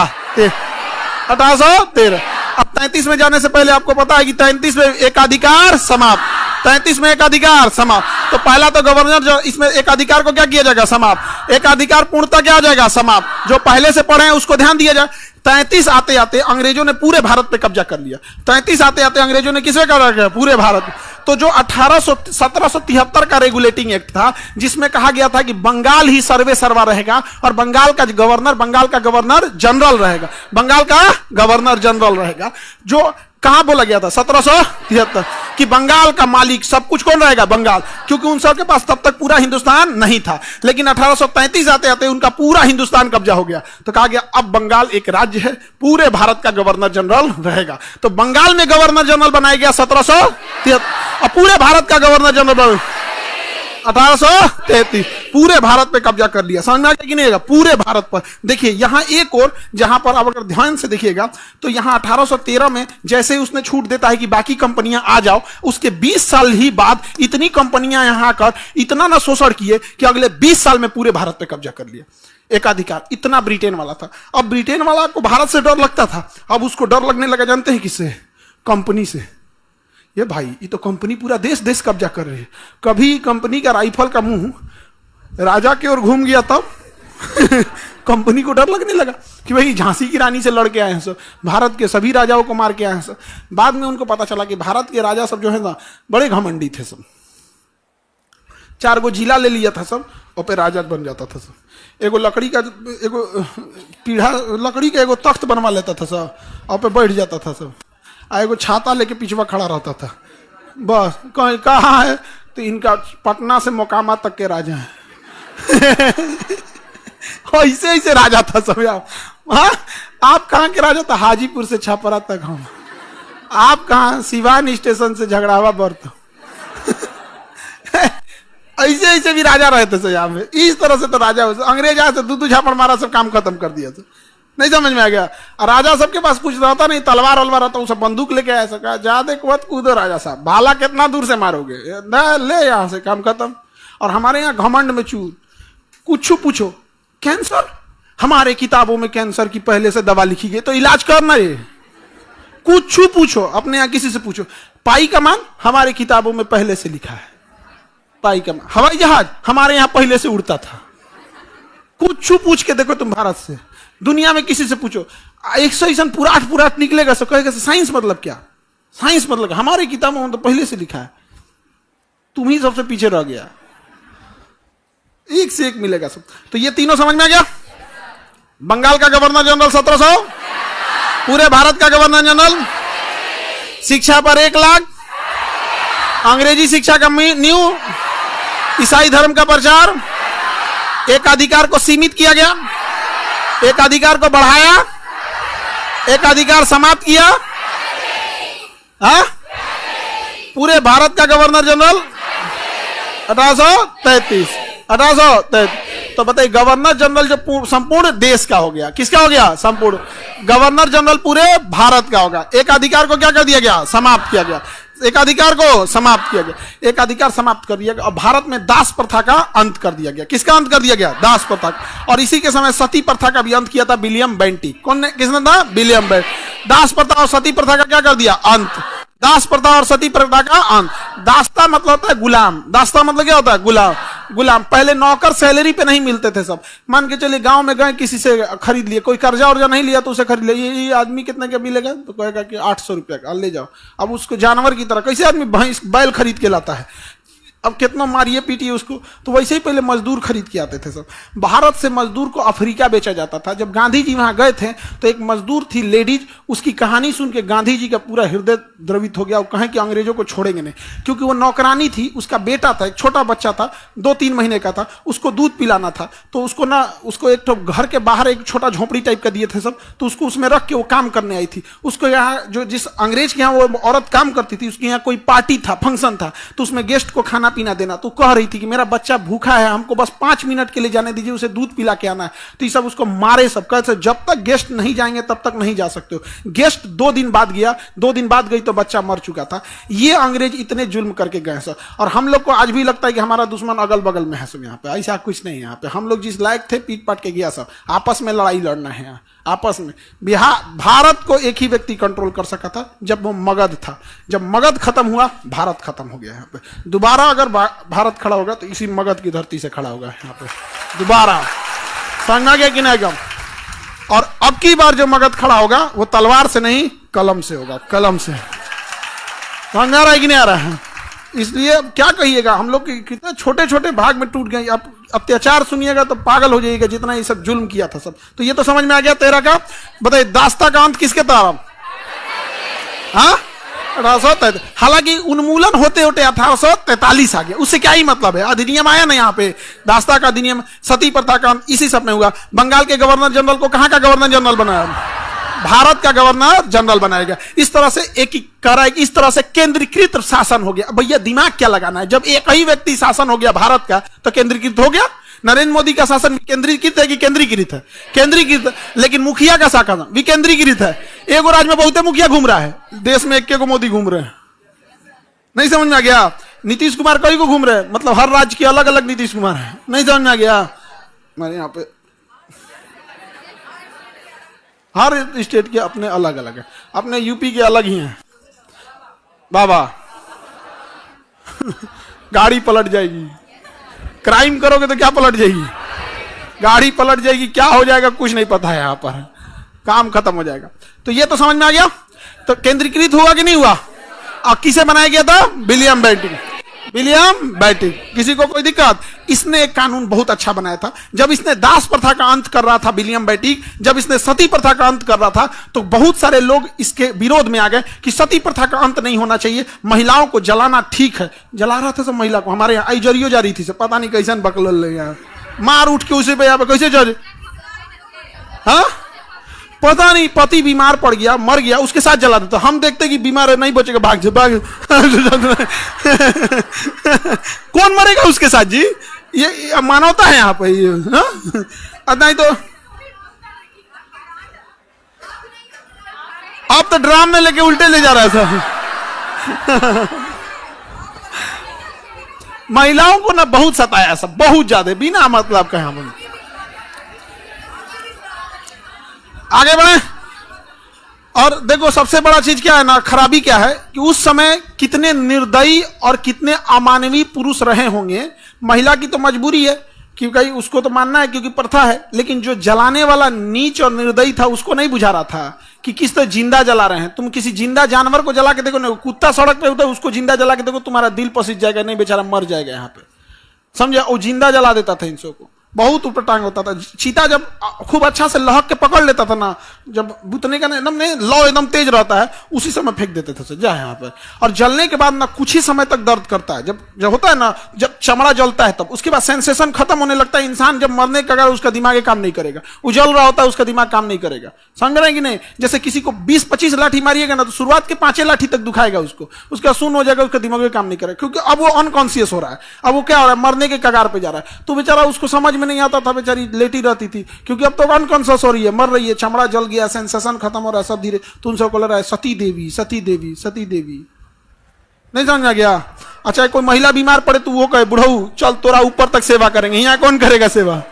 1813। अब 33 में जाने से पहले आपको पता है कि 33 में एकाधिकार समाप्त। 33 में एकाधिकार समाप्त। तो पहला तो गवर्नर, जो इसमें एकाधिकार को क्या किया जाएगा? समाप्त। एकाधिकार पूर्णतः क्या हो जाएगा? समाप्त। जो पहले से पढ़े हैं उसको ध्यान दिया जाए। 33 आते आते अंग्रेजों ने पूरे भारत पे कब्जा कर लिया। 33 आते आते अंग्रेजों ने किसपे कब्जा किया? पूरे भारत। तो जो 1773 का रेगुलेटिंग एक्ट था, जिसमें कहा गया था कि बंगाल ही सर्वे सर्वा रहेगा और बंगाल का गवर्नर जनरल रहेगा। बंगाल का गवर्नर जनरल रहेगा। जो कहां बोला गया था? 1773 कि बंगाल का मालिक सब कुछ कौन रहेगा? बंगाल। क्योंकि उन सबके पास तब तक पूरा हिंदुस्तान नहीं था। लेकिन 1833 आते आते उनका पूरा हिंदुस्तान कब्जा हो गया। तो कहा गया अब बंगाल एक राज्य है, पूरे भारत का गवर्नर जनरल रहेगा। तो बंगाल में गवर्नर जनरल बनाया गया 1773 और पूरे भारत का गवर्नर जनरल 1833। पूरे भारत पे कब्जा कर लिया। समझ में आ गया कि नहीं? पूरे भारत पर। देखिए यहां एक और, जहां पर आप अगर ध्यान से देखिएगा तो यहां 1813 में जैसे ही उसने छूट देता है कि बाकी कंपनियां आ जाओ, उसके 20 साल ही बाद इतनी कंपनियां यहां आकर इतना ना शोषण किए कि अगले 20 साल में पूरे भारत पे कब्जा कर लिया। एकाधिकार इतना ब्रिटेन वाला था। अब ब्रिटेन वाला को भारत से डर लगता था, अब उसको डर लगने लगा जानते हैं किससे? कंपनी से। ये भाई ये तो कंपनी पूरा देश कब्जा कर रही है। कभी कंपनी का राइफल का मुंह राजा की ओर घूम गया तब कंपनी को डर लगने लगा कि भाई झांसी की रानी से लड़के आए हैं सब, भारत के सभी राजाओं को मार के आए हैं सब। बाद में उनको पता चला कि भारत के राजा सब जो है ना बड़े घमंडी थे सब। 4 गो जिला ले लिया था सब और पे राजा बन जाता था सब। एगो लकड़ी का एगो पीढ़ा लकड़ी का एगो तख्त बनवा लेता था सब और पे बैठ जाता था सब। एगो छाता लेके पिछवा खड़ा रहता था। बस कहाँ है? तो इनका पटना से मोकामा तक के राजा है ऐसे ऐसे राजा था सब। आप कहाँ के राजा था? हाजीपुर से छपरा तक हम। आप कहाँ? सिवान स्टेशन से झगड़ावा बर्थ ऐसे ऐसे भी राजा रहते थे यहाँ पे। इस तरह से तो राजा अंग्रेज आए तो 2 झापड़ मारा, सब काम खत्म कर दिया था। नहीं समझ में आ गया। और राजा सबके पास कुछ रहता नहीं, तलवार वलवार रहता, सब बंदूक लेके आया, सका ज्यादा मत कूदो राजा साहब, भाला कितना दूर से मारोगे, ले यहां से, काम खत्म। और हमारे यहाँ घमंड में चूर, कुछ पूछो कैंसर, हमारे किताबों में कैंसर की पहले से दवा लिखी गई, तो इलाज करना ये। कुछ पूछो, अपने यहाँ किसी से पूछो, पाई कमान हमारे किताबों में पहले से लिखा है, पाई कमान। हवाई जहाज हमारे यहाँ पहले से उड़ता था। कुछ पूछ के देखो तुम भारत से, दुनिया में किसी से पूछो, 100 पुराट निकलेगा, सब कहेगा साइंस मतलब क्या, साइंस मतलब हमारे किताबों में तो पहले से लिखा है, तुम ही सबसे पीछे रह गया, एक से एक मिलेगा सब। तो ये तीनों समझ में आ गया। बंगाल का गवर्नर जनरल 1700, पूरे भारत का गवर्नर जनरल, शिक्षा पर 1 लाख, अंग्रेजी शिक्षा का न्यू, ईसाई धर्म का प्रचार, एक अधिकार को सीमित किया गया, एक अधिकार को बढ़ाया, एक अधिकार समाप्त किया। हाँ, पूरे भारत का गवर्नर जनरल 1833। तो बताइए, गवर्नर जनरल जो संपूर्ण देश का हो गया, किसका हो गया, संपूर्ण। गवर्नर जनरल पूरे भारत का होगा। एक अधिकार को क्या कर दिया गया, समाप्त किया गया, एक अधिकार को समाप्त किया गया, एक अधिकार समाप्त कर दिया गया। और भारत में दास प्रथा का अंत कर दिया गया। किसका अंत कर दिया गया, दास प्रथा। और इसी के समय सती प्रथा का भी अंत किया था विलियम बेंटिक। कौन ने, किसने था, विलियम बेंटिक। दास प्रथा और सती प्रथा का क्या कर दिया, अंत। दास प्रथा और सती प्रथा का अंत। दास्ता मतलब होता है गुलाम, दास्ता मतलब क्या होता है, गुलाम। गुलाम पहले नौकर सैलरी पे नहीं मिलते थे सब, मान के चलिए गांव में गए, किसी से खरीद लिए, कोई कर्जा उर्जा नहीं लिया तो उसे खरीद लिया, ये आदमी कितने का मिलेगा, तो कहेगा कि 800 रुपया का, ले जाओ। अब उसको जानवर की तरह, कैसे आदमी भैंस बैल खरीद के लाता है, अब कितना मारिए पीटिए उसको, तो वैसे ही पहले मजदूर खरीद के आते थे सब। भारत से मजदूर को अफ्रीका बेचा जाता था। जब गांधी जी वहां गए थे तो एक मजदूर थी लेडीज, उसकी कहानी सुन के गांधी जी का पूरा हृदय द्रवित हो गया। वो कहें कि अंग्रेजों को छोड़ेंगे नहीं, क्योंकि वो नौकरानी थी, उसका बेटा था, एक छोटा बच्चा था, 2-3 महीने का था, उसको दूध पिलाना था। तो उसको एक तो घर के बाहर एक छोटा झोपड़ी टाइप का दिए थे सब, तो उसको उसमें रख के वो काम करने आई थी। उसको यहाँ जो जिस अंग्रेज के यहाँ वो औरत काम करती थी, उसके यहाँ कोई पार्टी था, फंक्शन था, तो उसमें गेस्ट को खाना पीना देना। तो कह रही थी कि मेरा बच्चा भूखा है, हमको बस 5 मिनट के लिए जाने दीजिए, उसे दूध पिला के आना है। तो ये सब उसको मारे सब, कहते जब तक गेस्ट नहीं जाएंगे तब तक नहीं जा सकते हो। गेस्ट 2 दिन बाद गया, 2 दिन बाद गई तो बच्चा मर चुका था। ये अंग्रेज इतने जुल्म करके गए सर। और हम लोग को आज भी लगता है कि हमारा दुश्मन अगल बगल में है सब। यहाँ पे ऐसा कुछ नहीं है। यहाँ पे हम लोग जिस लायक थे पीट पाट के गया सब। आपस में लड़ाई लड़ना है यहाँ, आपस में। भारत को एक ही व्यक्ति कंट्रोल कर सका था जब वो मगध था। जब मगध खत्म हुआ, भारत खत्म हो गया। यहाँ पे दोबारा अगर भारत खड़ा होगा तो इसी मगध की धरती से खड़ा होगा यहाँ पे दोबारा। समझा गया कि नहीं? और अब की बार जो मगध खड़ा होगा वो तलवार से नहीं, कलम से होगा, कलम से। समझ आ रहा है कि नहीं आ रहा है? इसलिए अब क्या कहिएगा, हम लोग कितने छोटे छोटे भाग में टूट गए। अब अत्याचार सुनिएगा तो पागल हो जाइएगा, जितना ये सब जुल्म किया था सब। तो ये तो समझ में आ गया 13 का। बताइए दास्ता का अंत किसके तरफ? हाँ, 1843। हालांकि उन्मूलन होते होते 1843 आ गया। उससे क्या ही मतलब है, अधिनियम आया ना यहाँ पे, दास्ता का अधिनियम, सती प्रथा का अंत इसी सब में हुआ। बंगाल के गवर्नर जनरल को कहाँ का गवर्नर जनरल बनाया? भारत का गवर्नर जनरल बनाया गया। इस तरह से इस तरह से केंद्रीकृत शासन हो गया। भैया दिमाग क्या लगाना है, जब एक ही व्यक्ति शासन हो गया भारत का तो केंद्रीकृत हो गया। नरेंद्र मोदी का शासन केंद्रीकृत है कि केंद्रीकृत है? केंद्रीकृत। लेकिन मुखिया का शासन विकेंद्रीकृत है। एक राज्य में बहुते मुखिया घूम रहा है, देश में एक को मोदी घूम रहे हैं। नहीं समझ में आ गया? नीतीश कुमार कई को घूम रहे हैं, मतलब हर राज्य के अलग अलग नीतीश कुमार है। नहीं समझ में आ गया? हमारे यहाँ पे हर स्टेट के अपने अलग अलग है। अपने यूपी के अलग ही हैं बाबा। गाड़ी पलट जाएगी, क्राइम करोगे तो क्या पलट जाएगी? गाड़ी पलट जाएगी, क्या हो जाएगा कुछ नहीं पता है। यहाँ पर काम खत्म हो जाएगा। तो ये तो समझ में आ गया। तो केंद्रीकृत हुआ कि नहीं हुआ? और किसे बनाया गया था? William Bentinck. विलियम बेंटिक, किसी को कोई दिक्कत? इसने एक कानून बहुत अच्छा बनाया था। जब इसने दास प्रथा का अंत कर रहा था विलियम बेंटिक, जब इसने सती प्रथा का अंत कर रहा था, तो बहुत सारे लोग इसके विरोध में आ गए कि सती प्रथा का अंत नहीं होना चाहिए, महिलाओं को जलाना ठीक है। जला रहा था सब महिला को। हमारे यहाँ जरियो जा रही थी सब, पता नहीं कैसे बकल यहाँ मार उठ के उसे पे यहाँ पे कैसे जज। हाँ, पता नहीं, पति बीमार पड़ गया, मर गया, उसके साथ जला देता। हम देखते कि बीमार है, नहीं बचेगा, भाग भाग। कौन मरेगा उसके साथ जी? ये मानवता है यहाँ पे? नहीं तो अब तो ड्राम में लेके उल्टे ले जा रहा है सब। महिलाओं को ना बहुत सताया सब, बहुत ज्यादा, बिना मतलब का। हम आगे बढ़े। और देखो सबसे बड़ा चीज क्या है ना, खराबी क्या है कि उस समय कितने निर्दयी और कितने अमानवीय पुरुष रहे होंगे। महिला की तो मजबूरी है क्योंकि उसको तो मानना है क्योंकि प्रथा है, लेकिन जो जलाने वाला नीच और निर्दयी था उसको नहीं बुझा रहा था कि किस तरह जिंदा जला रहे हैं। तुम किसी जिंदा जानवर को जला के देखो ना, कुत्ता सड़क पे होता है उसको जिंदा जला के देखो, तुम्हारा दिल पसीज जाएगा, नहीं बेचारा मर जाएगा यहाँ पे, समझा। वो जिंदा जला देता था इन सबको, बहुत ऊपर टांग होता था। चीता जब खूब अच्छा से लहक के पकड़ लेता था ना, जब बुतने का एकदम नहीं लौ एकदम तेज रहता है, उसी समय फेंक देते थे जा यहाँ पे। और जलने के बाद ना कुछ ही समय तक दर्द करता है, जब होता है ना, जब चमड़ा जलता है तब उसके बाद सेंसेशन खत्म होने लगता है। इंसान जब मरने का अगर उसका दिमाग काम नहीं करेगा, उजल रहा होता है उसका दिमाग काम नहीं करेगा, समझ रहे हैं कि नहीं। जैसे किसी को 20-25 लाठी मारिएगा ना तो शुरुआत के 5 लाठी तक दुखाएगा उसको, उसका सुन हो जाएगा, उसका दिमाग काम नहीं करेगा, क्योंकि अब वो अनकॉन्शियस हो रहा है, अब वो क्या हो रहा है, मरने के कगार पे जा रहा है। तो बेचारा उसको समझ में नहीं आता था, बेचारी लेटी रहती थी, क्योंकि अब तो अनकॉन्शियस हो रही है, मर रही है, चमड़ा जल गया, सेंसेशन खत्म हो रहा है सब धीरे। तो उनसे बोल रहा है सती देवी, सती देवी, सती देवी। नहीं समझ में गया। अच्छा कोई महिला बीमार पड़े तो वो कहे बुढ़ऊ चल तोरा ऊपर तक सेवा करेंगे, यहाँ कौन करेगा सेवा।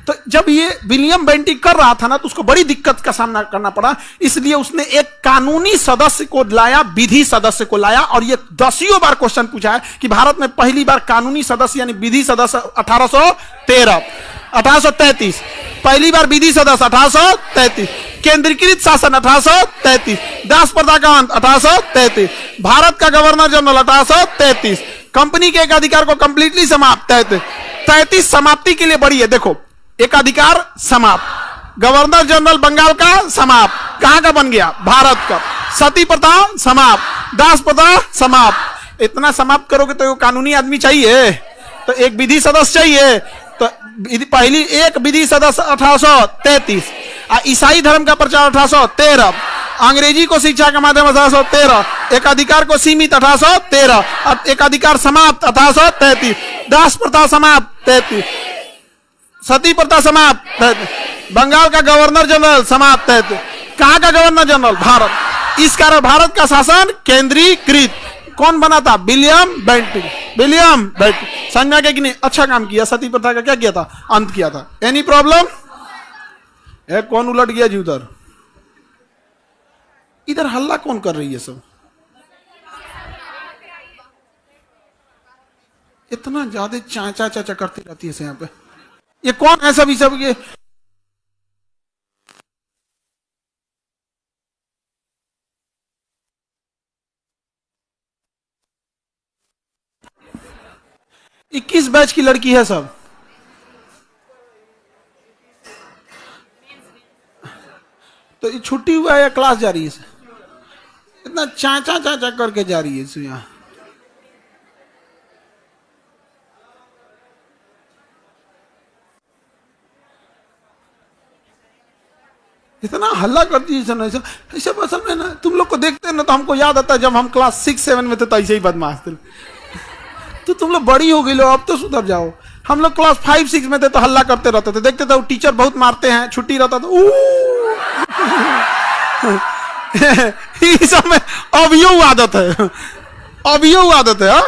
तो जब ये विलियम बेंटिक कर रहा था ना तो उसको बड़ी दिक्कत का सामना करना पड़ा, इसलिए उसने एक कानूनी सदस्य को लाया, विधि सदस्य को लाया। और ये 10 बार क्वेश्चन पूछा है कि भारत में पहली बार कानूनी सदस्य यानी विधि सदस्य 1833, पहली बार विधि सदस्य 1833, केंद्रीकृत शासन 1833, दास प्रथा का अंत 1833, भारत का गवर्नर जनरल 1833, कंपनी के एक अधिकार को कंप्लीटली समाप्त 33 समाप्ति के लिए बड़ी है। देखो एक अधिकार समाप्त, गवर्नर जनरल बंगाल का समाप्त, कहां का बन गया, भारत का। सती प्रथा समाप्त, दास प्रथा समाप्त। इतना समाप्त करोगे तो कानूनी आदमी चाहिए, तो एक विधि सदस्य चाहिए। तो पहली एक विधि सदस्य 1833, ईसाई धर्म का प्रचार 1813, अंग्रेजी को शिक्षा के माध्यम 1813, एक अधिकार को सीमित 1813, एक अधिकार समाप्त 1833, दास प्रथा समाप्त 33, सती प्रथा समाप्त, बंगाल का गवर्नर जनरल समाप्त। कहां का गवर्नर जनरल, भारत। इस कारण भारत का शासन केंद्रीकृत। कौन बना था, विलियम बेंटिक। विलियम बेंटिक समझा के कि नहीं, अच्छा काम किया। सती प्रथा का क्या किया था, अंत किया था। एनी प्रॉब्लम, कौन उलट गया जी उधर, इधर हल्ला कौन कर रही है सब, इतना ज्यादा चाचा चाचा करती रहती है यहाँ पे। ये कौन है सब ये इक्कीस बैच की लड़की है सब। तो ये छुट्टी हुआ है या क्लास जा रही है, इतना चाचा चाचा करके जा रही है यहाँ। इतना हल्ला करती है ऐसा असल में ना, तुम लोग को देखते हैं ना तो हमको याद आता है जब हम क्लास 6-7 में थे तो ऐसे ही बदमाश थे। तो तुम लोग बड़ी हो गई लो, अब तो सुधर जाओ। हम लोग क्लास 5-6 में थे तो हल्ला करते रहते थे, देखते थे वो टीचर बहुत मारते हैं, छुट्टी रहता था सब में अब यो आदत है, अब यो आदत है।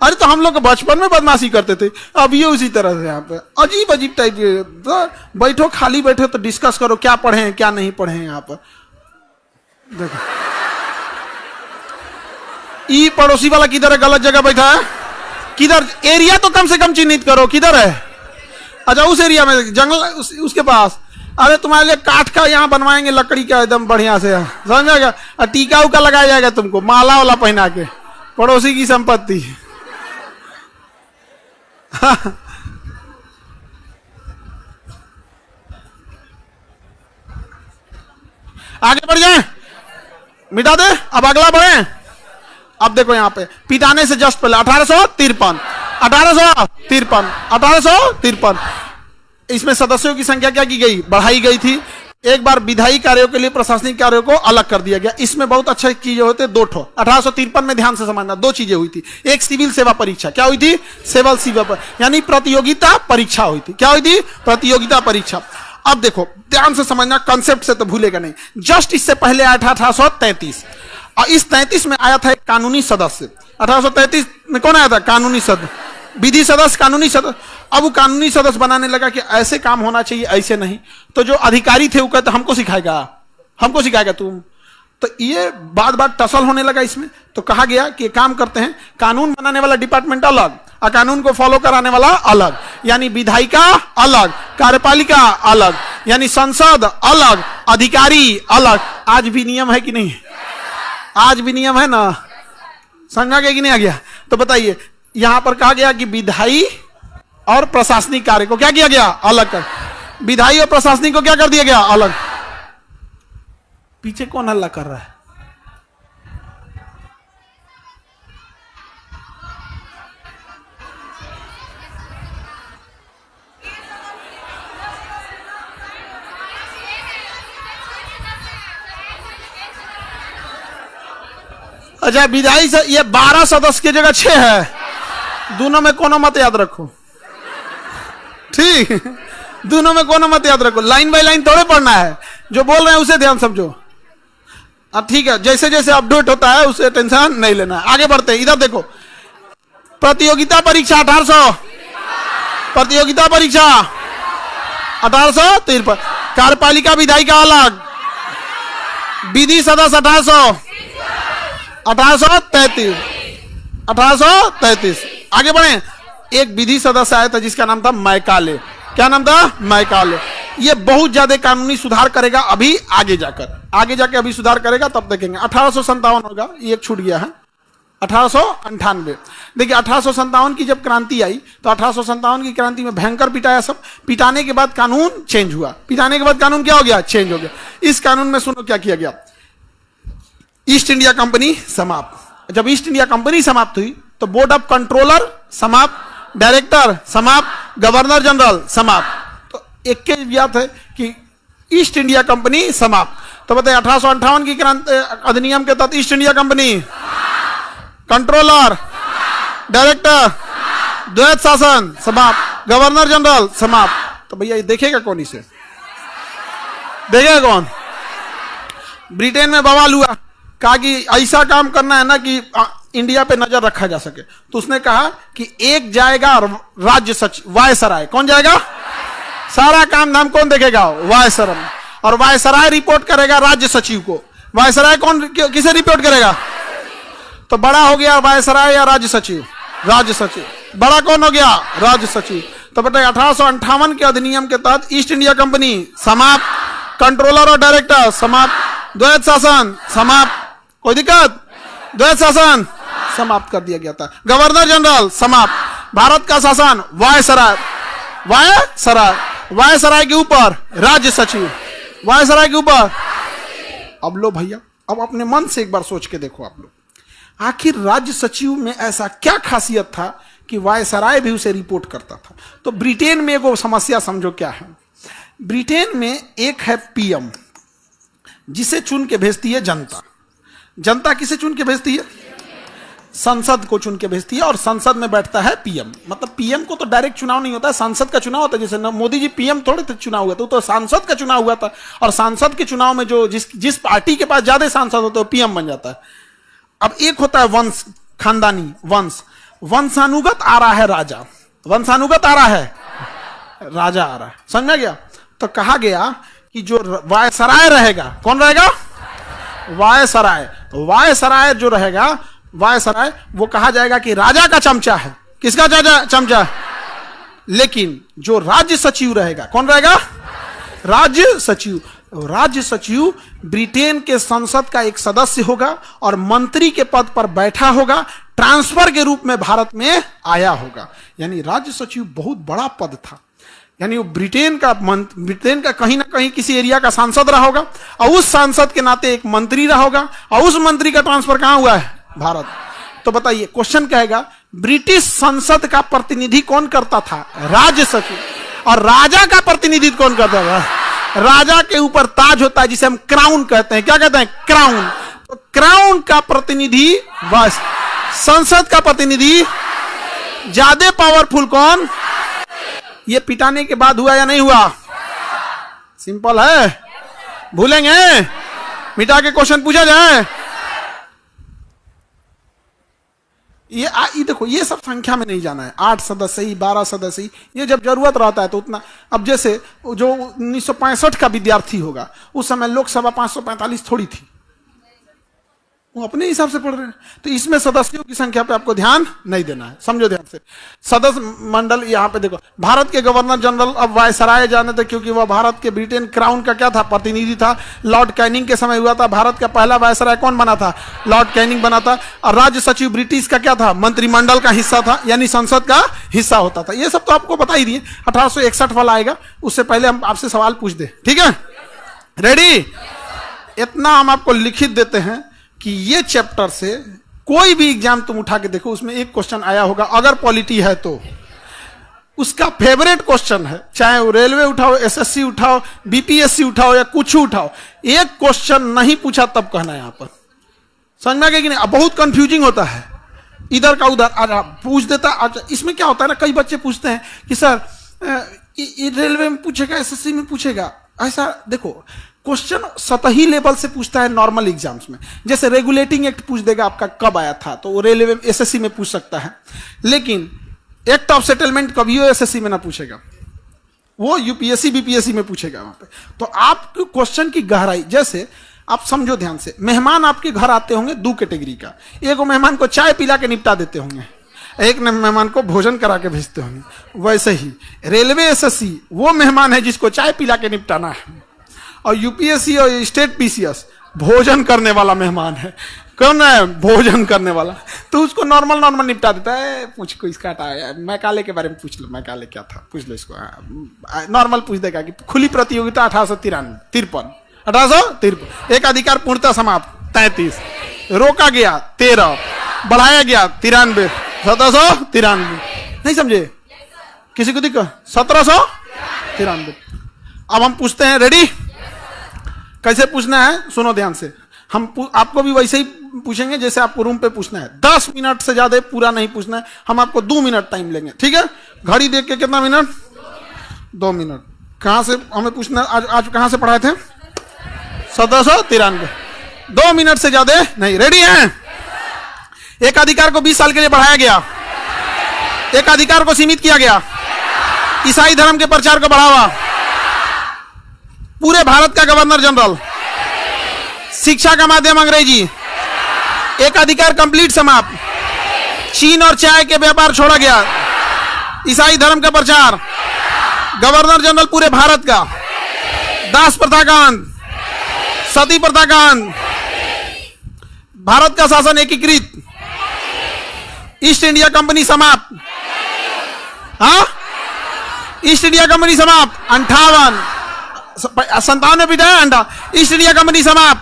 अरे तो हम लोग बचपन में बदमाशी करते थे, अब ये उसी तरह से यहाँ पे अजीब अजीब टाइप के। तो बैठो, खाली बैठो तो डिस्कस करो क्या पढ़े हैं क्या नहीं पढ़े हैं। यहाँ पर देखो ई पड़ोसी वाला किधर है, गलत जगह बैठा है, किधर, एरिया तो कम से कम चिन्हित करो किधर है। अच्छा उस एरिया में जंगल उसके पास, अरे तुम्हारे लिए काठ का यहाँ बनवाएंगे लकड़ी का एकदम बढ़िया से, समझेगा, टीका उका लगाया जाएगा तुमको, माला वाला पहना के, पड़ोसी की संपत्ति। आगे बढ़ जाए, मिटा दे, अब अगला बढ़े। अब देखो यहाँ पे पिटाने से जस्ट पहले 1853 इसमें सदस्यों की संख्या क्या की गई, बढ़ाई गई थी। एक बार विधायी कार्यों के लिए प्रशासनिक कार्यों को अलग कर दिया गया। इसमें बहुत अच्छी चीजें होते, 2 ठो 1853 में ध्यान से समझना, 2 चीजें हुई थी। एक सिविल सेवा परीक्षा, क्या हुई थी, सिविल सेवा यानी प्रतियोगिता परीक्षा हुई थी। क्या हुई थी, प्रतियोगिता परीक्षा। अब देखो ध्यान से समझना, कंसेप्ट से तो भूलेगा नहीं। जस्ट इससे पहले आया था 1833, और इस 33 में आया था एक कानूनी सदस्य। 1833 में कौन आया था? कानूनी सदस्य, विधि सदस्य, कानूनी सदस्य। अब वो कानूनी सदस्य बनाने लगा कि ऐसे काम होना चाहिए, ऐसे नहीं। तो जो अधिकारी थे वो कहते हमको सिखाएगा तुम। तो ये बार टसल होने लगा इसमें। तो कहा गया कि काम करते हैं, कानून बनाने वाला डिपार्टमेंट अलग और कानून को फॉलो कराने वाला अलग, यानी विधायिका अलग, कार्यपालिका अलग, यानी संसद अलग, अधिकारी अलग। आज भी नियम है कि नहीं? आज भी नियम है ना? समझा गया कि नहीं आ गया? तो बताइए, यहां पर कहा गया कि विधायी और प्रशासनिक कार्य को क्या किया गया? अलग कर। विधायी और प्रशासनिक को क्या कर दिया गया? अलग। पीछे कौन हल्ला कर रहा है? अच्छा, विधायी से ये 12 सदस्य की जगह 6 है। दोनों में कोनो मत याद रखो, ठीक? दोनों में कोनो मत याद रखो, लाइन बाय लाइन थोड़े पढ़ना है। जो बोल रहे हैं उसे ध्यान समझो, ठीक है? जैसे जैसे अपडेट होता है उसे टेंशन नहीं लेना है। आगे बढ़ते हैं, इधर देखो। प्रतियोगिता परीक्षा 1800, प्रतियोगिता परीक्षा 1853, कार्यपालिका विधायिका अलग, विधि सदस्य 1833। आगे बढ़े। एक विधि सदस्य आया था जिसका नाम था मैकाले। क्या नाम था? मैकाले। ये बहुत ज्यादा कानूनी सुधार करेगा अभी आगे जाके अभी सुधार करेगा, तब देखेंगे। 1857 होगा, ये एक छूट गया है। 1898। देखिए 1857 की जब क्रांति आई तो 1857 की क्रांति में भयंकर पिटाया सब। पिटाने के बाद कानून चेंज हुआ। पिटाने के बाद कानून क्या हो गया? चेंज हो गया। इस कानून में सुनो क्या किया गया। ईस्ट इंडिया कंपनी समाप्त। जब ईस्ट इंडिया कंपनी समाप्त हुई तो बोर्ड ऑफ कंट्रोलर समाप्त, डायरेक्टर समाप्त, गवर्नर जनरल समाप्त। तो एक के बात है कि ईस्ट इंडिया कंपनी समाप्त। तो बताइए 1858 की क्रांति अधिनियम के तहत east India company, controller, director, द्वैत शासन समाप्त, गवर्नर जनरल समाप्त। तो भैया ये देखेगा कौन? इसे देखेगा कौन? ब्रिटेन में बवाल हुआ, कहा कि ऐसा काम करना है ना कि इंडिया पे नजर रखा जा सके। तो उसने कहा कि एक जाएगा राज्य सचिव, वायसराय। कौन जाएगा? सारा काम धाम कौन देखेगा? वायसराय। और वायसराय रिपोर्ट करेगा राज्य सचिव को। वायसराय कौन किसे रिपोर्ट करेगा? तो बड़ा हो गया वायसराय या राज्य सचिव? राज्य सचिव। बड़ा कौन हो गया? राज्य सचिव। तो बताइए 1858 के अधिनियम के तहत ईस्ट इंडिया कंपनी समाप्त, कंट्रोलर और डायरेक्टर समाप्त, द्वैत शासन समाप्त। कोई दिक्कत? द्वैत शासन समाप्त कर दिया गया था। गवर्नर जनरल समाप्त। भारत का शासन वायसराय, वायसराय के ऊपर राज्य सचिव, वायसराय के ऊपर। अब लो भैया, अब अपने मन से एक बार सोच के देखो आप लोग, आखिर राज्य सचिव में ऐसा क्या खासियत था कि वायसराय भी उसे रिपोर्ट करता था? तो ब्रिटेन में एगो समस्या समझो क्या है। ब्रिटेन में एक है पीएम, जिसे चुन के भेजती है जनता। जनता किसे चुन के भेजती है? संसद को चुन के भेजती है, और संसद में बैठता है पीएम। मतलब पीएम को तो डायरेक्ट चुनाव नहीं होता है, सांसद का चुनाव होता है। जैसे मोदी जी पीएम थोड़े थे चुनाव हुआ था, तो सांसद का चुनाव हुआ था, और सांसद के चुनाव में जो जिस पार्टी के पास ज्यादा सांसद होते हैं पीएम बन जाता है। अब एक होता है वंश, खानदानी वंश, वंशानुगत आ रहा है राजा, वंशानुगत आ रहा है राजा आ रहा है। समझ में गया? तो कहा गया कि जो वायसराय रहेगा, कौन रहेगा? वायसराय। वायसराय जो रहेगा, वायसराय, वो कहा जाएगा कि राजा का चमचा है। किसका चमचा है? लेकिन जो राज्य सचिव रहेगा, कौन रहेगा? राज्य सचिव। राज्य सचिव ब्रिटेन के संसद का एक सदस्य होगा और मंत्री के पद पर बैठा होगा, ट्रांसफर के रूप में भारत में आया होगा। यानी राज्य सचिव बहुत बड़ा पद था। यानी वो ब्रिटेन का कहीं ना कहीं किसी एरिया का सांसद रहा होगा, और उस सांसद के नाते एक मंत्री रहा होगा, और उस मंत्री का ट्रांसफर कहां हुआ है? भारत। तो बताइए, क्वेश्चन कहेगा ब्रिटिश संसद का प्रतिनिधि कौन करता था? राज्य सचिव। और राजा का प्रतिनिधित्व कौन करता था? राजा के ऊपर ताज होता है जिसे हम क्राउन कहते हैं। क्या कहते हैं? क्राउन। तो क्राउन का प्रतिनिधि बस, संसद का प्रतिनिधि ज्यादा पावरफुल कौन? ये पिटाने के बाद हुआ या नहीं हुआ? सिंपल है, भूलेंगे? मिटा के क्वेश्चन पूछा जाए। ये देखो, ये सब संख्या में नहीं जाना है, 8 सदस्य ही, 12 सदस्य ही, ये जब जरूरत रहता है तो उतना। अब जैसे जो 1965 का विद्यार्थी होगा, उस समय लोकसभा 545 थोड़ी थी, वो अपने हिसाब से पढ़ रहे हैं, तो इसमें सदस्यों की संख्या पे आपको ध्यान नहीं देना है, समझो ध्यान से। सदस्य मंडल यहाँ पे देखो, भारत के गवर्नर जनरल अब वायसराय जाने थे, क्योंकि वह भारत के ब्रिटेन क्राउन का क्या था, प्रतिनिधि था। लॉर्ड कैनिंग के समय हुआ था, भारत का पहला वायसराय कौन बना था, लॉर्ड कैनिंग बना था। और राज्य सचिव ब्रिटिश का क्या था, मंत्रिमंडल का हिस्सा था, यानी संसद का हिस्सा होता था। ये सब तो आपको बता ही दिए। 1861 वाला आएगा, उससे पहले हम आपसे सवाल पूछ दे, ठीक है? रेडी? इतना हम आपको लिखित देते हैं कि ये चैप्टर से कोई भी एग्जाम तुम उठा के देखो, उसमें एक क्वेश्चन आया होगा, अगर पॉलिटी है तो उसका फेवरेट क्वेश्चन है, चाहे वो रेलवे उठाओ, एसएससी उठाओ, बीपीएससी उठाओ या कुछ उठाओ, एक क्वेश्चन नहीं पूछा तब कहना है। यहां पर समझ में आ गया कि नहीं? अब बहुत कंफ्यूजिंग होता है, इधर का उधर आज पूछ देता। आज इसमें क्या होता है ना, कई बच्चे पूछते हैं कि सर रेलवे में पूछेगा, एसएससी में पूछेगा। ऐसा देखो, क्वेश्चन सतही लेवल से पूछता है नॉर्मल एग्जाम्स में। जैसे रेगुलेटिंग एक्ट पूछ देगा आपका कब आया था, तो वो रेलवे एसएससी में पूछ सकता है, लेकिन एक्ट ऑफ सेटलमेंट कभी एसएससी में ना पूछेगा, वो यूपीएससी बीपीएससी में पूछेगा वहां पे। तो आप क्वेश्चन की गहराई, जैसे आप समझो ध्यान से, मेहमान आपके घर आते होंगे दो कैटेगरी का, एक मेहमान को चाय पिला के निपटा देते होंगे, एक मेहमान को भोजन करा के भेजते होंगे। वैसे ही रेलवे एसएससी वो मेहमान है जिसको चाय पिला के निपटाना है, और यूपीएससी और स्टेट पीसीएस भोजन करने वाला मेहमान है। कौन है? भोजन करने वाला। तो उसको नॉर्मल निपटा देता है। पूछ को इसका मैकाले के बारे में पूछ लो, मैकाले क्या था, पूछ लो इसको। नॉर्मल पूछ देगा कि खुली प्रतियोगिता 1853, एक अधिकार पूर्णता समाप्त 33, रोका गया 13, बढ़ाया गया 93, 1793। नहीं समझे? किसी को दिक्कत? 1793। अब हम पूछते हैं, रेडी? कैसे पूछना है सुनो ध्यान से। हम आपको भी वैसे ही पूछेंगे जैसे आपको रूम पे पूछना है। 10 मिनट से ज्यादा पूरा नहीं पूछना है, हम आपको 2 मिनट टाइम लेंगे, ठीक है? घड़ी देख के कितना मिनट? 2 मिनट। कहां से हमें पूछना? आज कहां से पढ़ाए थे? 1793। 2 मिनट से ज्यादा नहीं। रेडी हैं? एक अधिकार को 20 साल के लिए बढ़ाया गया, एक अधिकार को सीमित किया गया, ईसाई धर्म के प्रचार को बढ़ावा, पूरे भारत का गवर्नर जनरल, शिक्षा का माध्यम अंग्रेजी, एक अधिकार कंप्लीट समाप्त, चीन और चाय के व्यापार छोड़ा गया, ईसाई धर्म का प्रचार, गवर्नर जनरल पूरे भारत का, दास प्रथा का अंत, सती प्रथा का अंत, भारत का शासन एकीकृत, ईस्ट इंडिया कंपनी समाप्त। हाँ, ईस्ट इंडिया कंपनी समाप्त 58, 57 पिटा है अंडा। ईस्ट इंडिया कंपनी समाप्त,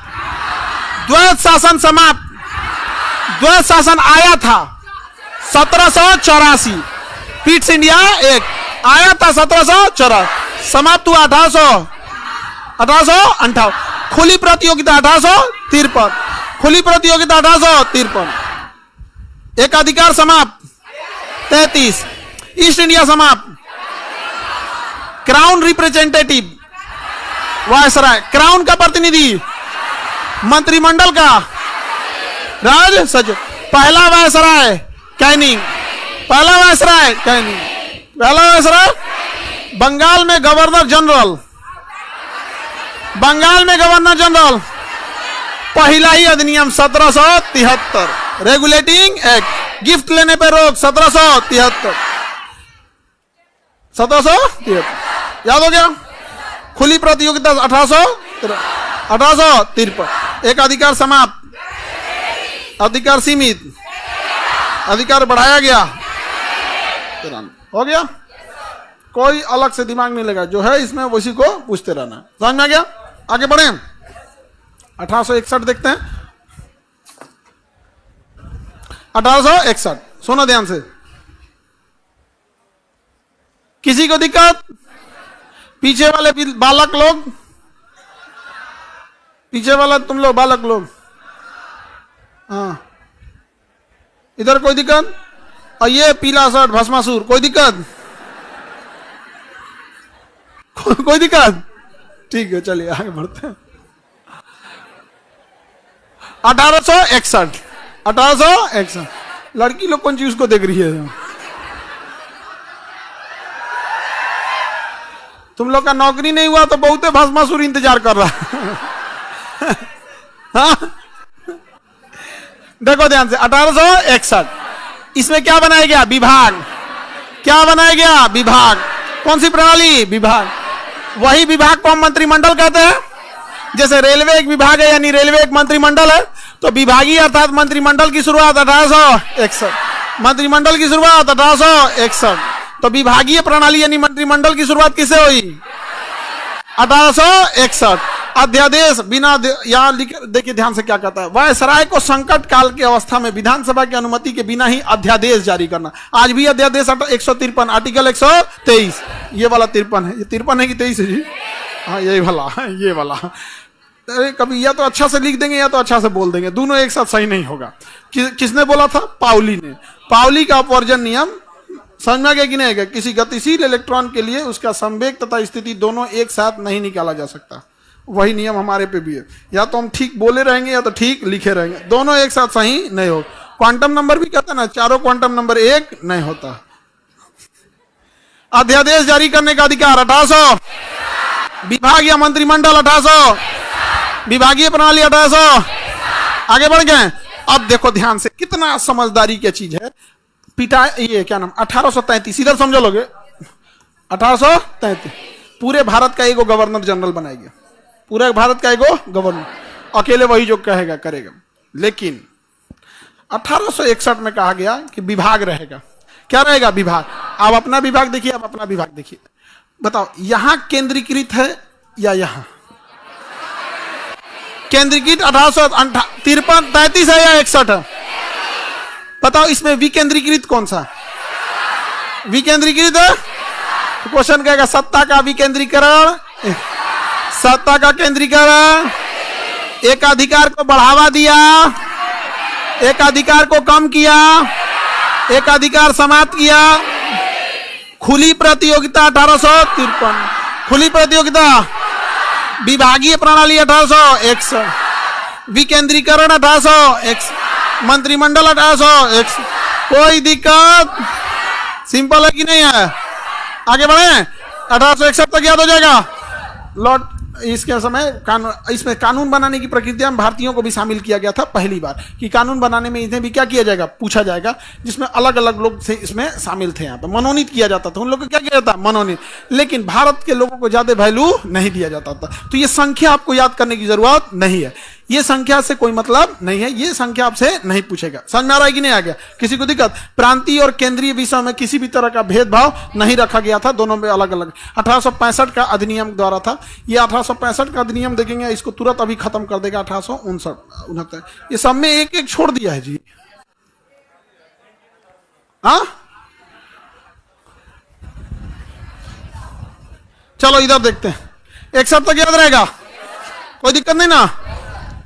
द्वैत शासन समाप्त। द्वैत शासन आया था 1784, पीट्स इंडिया एक आया था 1784, समाप्त हुआ 1858। खुली प्रतियोगिता 1853, खुली प्रतियोगिता 1853, एक अधिकार समाप्त 33, ईस्ट इंडिया समाप्त, क्राउन रिप्रेजेंटेटिव वायसराय, क्राउन का प्रतिनिधि, मंत्रिमंडल का राज सचिव, पहला वायसराय कैनिंग, पहला वायसराय कैनिंग, पहला वायसराय बंगाल में गवर्नर जनरल, बंगाल में गवर्नर जनरल, पहला ही अधिनियम 1773, रेगुलेटिंग एक्ट, गिफ्ट लेने पर रोक 1773, 1773 याद हो गया। खुली प्रतियोगिता 1853, एक अधिकार समाप्त, अधिकार सीमित, अधिकार बढ़ाया गया, हो गया। कोई अलग से दिमाग नहीं लगा, जो है इसमें उसी को पूछते रहना। समझ में आ गया? आगे बढ़े। 1861 देखते हैं। 1861 सुनो ध्यान से। किसी को दिक्कत? पीछे वाले बालक लोग, पीछे वाला तुम लोग बालक लोग, हाँ, इधर कोई दिक्कत? और ये पीला शर्ट भस्मासुर, कोई दिक्कत? कोई दिक्कत? ठीक है, चलिए आगे बढ़ते हैं। 1861, 1861। लड़की लोग कौन चीज को देख रही है? तुम लोग का नौकरी नहीं हुआ तो बहुते भस्मासुर इंतजार कर रहा है। हाँ? देखो ध्यान से, 1861। इसमें क्या बनाया गया? विभाग। क्या बनाया गया? विभाग। कौन सी प्रणाली? विभाग। वही विभाग को हम मंत्रिमंडल कहते हैं। जैसे रेलवे एक विभाग है, यानी रेलवे एक मंत्रिमंडल है, तो विभागीय अर्थात मंत्रिमंडल की शुरुआत 1861। मंत्रिमंडल की शुरुआत 1861। तो विभागीय प्रणाली यानी मंत्रिमंडल की शुरुआत किससे हुई? 1861। अध्यादेश बिना यहाँ देखिए ध्यान से क्या कहता है, वायसराय को संकट काल की अवस्था में विधानसभा की अनुमति के बिना ही अध्यादेश जारी करना। आज भी अध्यादेश 153 आर्टिकल 123, ये वाला 53 है। ये 53 है कि 23 है जी? हाँ यही वाला, ये वाला। अरे कभी या तो अच्छा से लिख देंगे या तो अच्छा से बोल देंगे, दोनों एक साथ सही नहीं होगा। किसने बोला था? पाउली ने। पाउली का अपवर्जन नियम समझ में आ गया कि नहीं आएगा? किसी गतिशील इलेक्ट्रॉन के लिए उसका संवेग तथा स्थिति दोनों एक साथ नहीं निकाला जा सकता। वही नियम हमारे पे भी है, या तो हम ठीक बोले रहेंगे या तो ठीक लिखे रहेंगे, दोनों एक साथ सही नहीं हो। क्वांटम नंबर भी कहते हैं ना, चारों क्वांटम नंबर एक नहीं होता। अध्यादेश जारी करने का अधिकार 1800, विभाग या मंत्रिमंडल 1800, विभागीय प्रणाली 1800। आगे बढ़ गए। अब देखो ध्यान से, कितना समझदारी की चीज है। पिटा ये क्या नाम, 1833, इधर समझो लोगे, 1833 पूरे भारत का एगो गवर्नर जनरल बनाएगा। पूरे भारत का एगो गवर्नर, अकेले वही जो कहेगा करेगा। लेकिन 1861 में कहा गया कि विभाग रहेगा। क्या रहेगा? विभाग। आप अपना विभाग देखिए, आप अपना विभाग देखिए, बताओ यहां केंद्रीकृत है या यहां केंद्रीकृत? 1853 33 है या 61 है? बताओ इसमें विकेंद्रीकृत कौन सा? विकेंद्रीकृत है। तो क्वेश्चन कहेगा सत्ता का विकेंद्रीकरण, सत्ता का केंद्रीकरण, एक अधिकार को बढ़ावा दिया, एक अधिकार को कम किया, एक अधिकार समाप्त किया। खुली प्रतियोगिता 1853, खुली प्रतियोगिता। विभागीय प्रणाली 1861, विकेंद्रीकरण 1861, मंत्रिमंडल 1861। कोई दिक्कत? सिंपल है कि नहीं है? आगे बढ़े। 1861 तक याद हो जाएगा। लॉर्ड इसके समय इसमें कानून बनाने की प्रक्रिया में भारतीयों को भी शामिल किया गया था पहली बार, कि कानून बनाने में इन्हें भी क्या किया जाएगा? पूछा जाएगा, जिसमें अलग अलग लोग से इसमें शामिल थे। यहाँ पर मनोनीत किया जाता था, उन लोग को क्या किया जाता? मनोनीत। लेकिन भारत के लोगों को ज्यादा वैल्यू नहीं दिया जाता था। तो ये संख्या आपको याद करने की जरूरत नहीं है, ये संख्या से कोई मतलब नहीं है, ये संख्या आपसे नहीं पूछेगा। समझ में आ रहा है कि नहीं आ गया? किसी को दिक्कत? प्रांतीय और केंद्रीय विषय में किसी भी तरह का भेदभाव नहीं रखा गया था, दोनों में अलग अलग। 1865 का अधिनियम द्वारा था ये। 1865 का अधिनियम देखेंगे, इसको तुरंत अभी खत्म कर देगा 1869। ये सब में एक एक छोड़ दिया है जी। हाँ चलो इधर देखते हैं, एक सब तक याद रहेगा, कोई दिक्कत नहीं ना।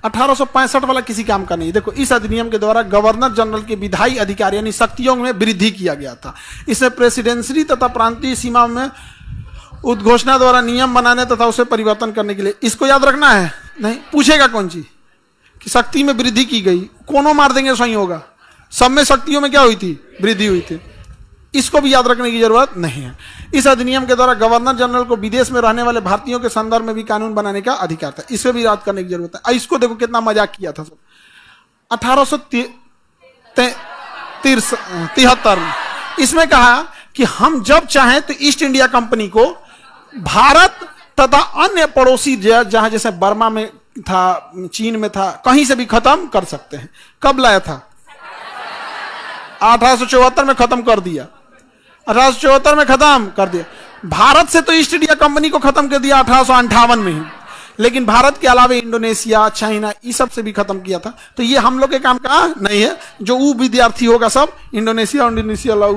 1865 वाला किसी काम का नहीं। देखो इस अधिनियम के द्वारा गवर्नर जनरल के विधायी अधिकार यानी शक्तियों में वृद्धि किया गया था। इसमें प्रेसिडेंसी तथा प्रांतीय सीमा में उद्घोषणा द्वारा नियम बनाने तथा उसे परिवर्तन करने के लिए। इसको याद रखना है, नहीं पूछेगा कौन चीज कि शक्ति में वृद्धि की गई, कोनो मार देंगे सही होगा। सब में शक्तियों में क्या हुई थी? वृद्धि हुई थी। इसको भी याद रखने की जरूरत नहीं है। इस अधिनियम के द्वारा गवर्नर जनरल को विदेश में रहने वाले भारतीयों के संदर्भ में भी कानून बनाने का अधिकार था। इसे भी याद करने की जरूरत है। इसको देखो कितना मजाक किया था सब। 1873 में इसमें कहा कि हम जब चाहें तो ईस्ट इंडिया कंपनी को भारत तथा अन्य पड़ोसी जहां जैसे बर्मा में था, चीन में था, कहीं से भी खत्म कर सकते हैं। कब लाया था? 1874 में खत्म कर दिया। 1874 में खत्म कर दिया। भारत से तो ईस्ट इंडिया कंपनी को खत्म कर दिया 1858 में ही, लेकिन भारत के अलावा इंडोनेशिया, चाइना, ये सब से भी खत्म किया था। तो ये हम लोग के काम का नहीं है। जो वो विद्यार्थी होगा सब इंडोनेशिया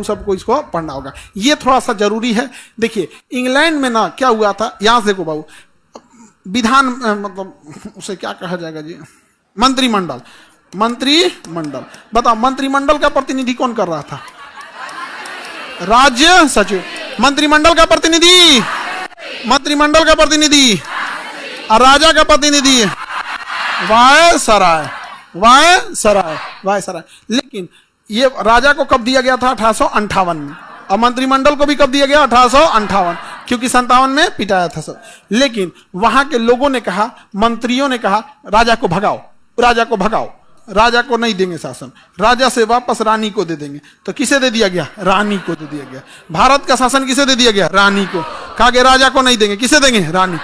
सबको इसको पढ़ना होगा। ये थोड़ा सा जरूरी है। देखिए इंग्लैंड में ना क्या हुआ था, यहां से देखो बाबू, विधान मतलब उसे क्या कहा जाएगा जी? मंत्रिमंडल। मंत्रिमंडल, बताओ मंत्रिमंडल का प्रतिनिधि कौन कर रहा था? राज्य सचिव। मंत्रिमंडल का प्रतिनिधि और राजा का प्रतिनिधि वायसराय, वायसराय, वायसराय। लेकिन ये राजा को कब दिया गया था? 1858 में। और मंत्रिमंडल को भी कब दिया गया? 1858, क्योंकि 57 में पिटाया था सब। लेकिन वहां के लोगों ने कहा, मंत्रियों ने कहा, राजा को भगाओ, राजा को भगाओ, राजा को नहीं देंगे शासन, राजा से वापस रानी को दे देंगे। तो किसे दे दिया गया? रानी को दे दिया गया। भारत का शासन किसे दे दिया गया? रानी को। कहा कि राजा को नहीं देंगे, किसे देंगे? रानी।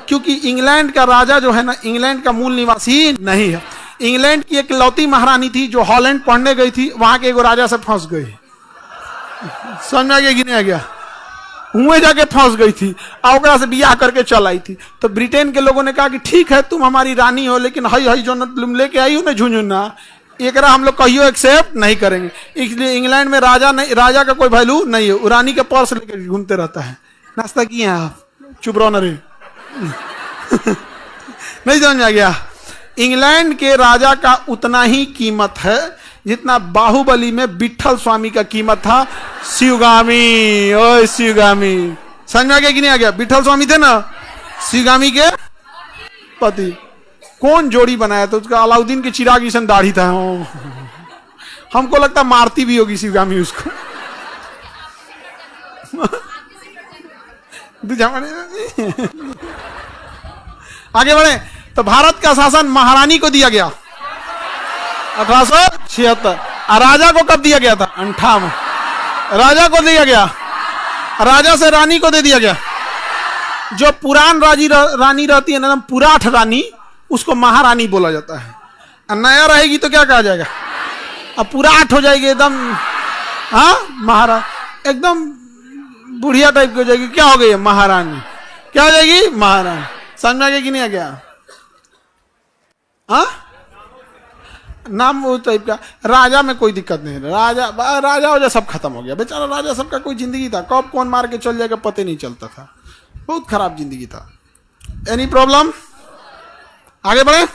क्योंकि इंग्लैंड का राजा जो है ना, इंग्लैंड का मूल निवासी नहीं है। इंग्लैंड की एक लौती महारानी थी जो हॉलैंड पढ़ने गई थी, वहां के एगो राजा से फंस गई। समझ में आ गया कि नहीं आ गया? हुए जाके फंस गई थी और ओकरा से बियाह करके चल आई थी। तो ब्रिटेन के लोगों ने कहा कि ठीक है तुम हमारी रानी हो, लेकिन हई हई जो तुम लेके आई हो ना झुंझुना, एकरा हम लोग कहियो एक्सेप्ट नहीं करेंगे। इसलिए इंग्लैंड में राजा नहीं, राजा का कोई वैल्यू नहीं है। रानी के पर्स लेकर घूमते रहता है। नाश्ता किए आप? चुप रहो ना रे। नहीं समझ में आ गया? इंग्लैंड के राजा का उतना ही कीमत है जितना बाहुबली में विठल स्वामी का कीमत था। शिवगामी, ओए शिवगामी, समझ में आ गया कि नहीं आ गया? विठल स्वामी थे ना, शिवगामी के पति। कौन जोड़ी बनाया था उसका? अलाउद्दीन के चिराग जैसा दाढ़ी था। हमको लगता मारती भी होगी शिवगामी उसको। आगे बढ़े तो भारत का शासन महारानी को दिया गया 1876। राजा को कब दिया गया था? 58। राजा को दिया गया, राजा से रानी को दे दिया गया। जो पुरान रानी रहती है ना, पुराठ रानी, उसको महारानी बोला जाता है। और नया रहेगी तो क्या कहा जाएगा? अब पुराठ हो जाएगी एकदम, हाँ महारानी, एकदम बुढ़िया टाइप की हो जाएगी। क्या हो गई? महारानी। क्या हो जाएगी? महारानी। समझ में आ गया कि नहीं आ गया? हाँ, नाम वो टाइप का। राजा में कोई दिक्कत नहीं है। राजा हो जाए सब खत्म हो गया। बेचारा राजा सबका कोई जिंदगी था, कब कौन मार के चल जाएगा पता नहीं चलता था। बहुत खराब जिंदगी था। Any problem? आगे बढ़े।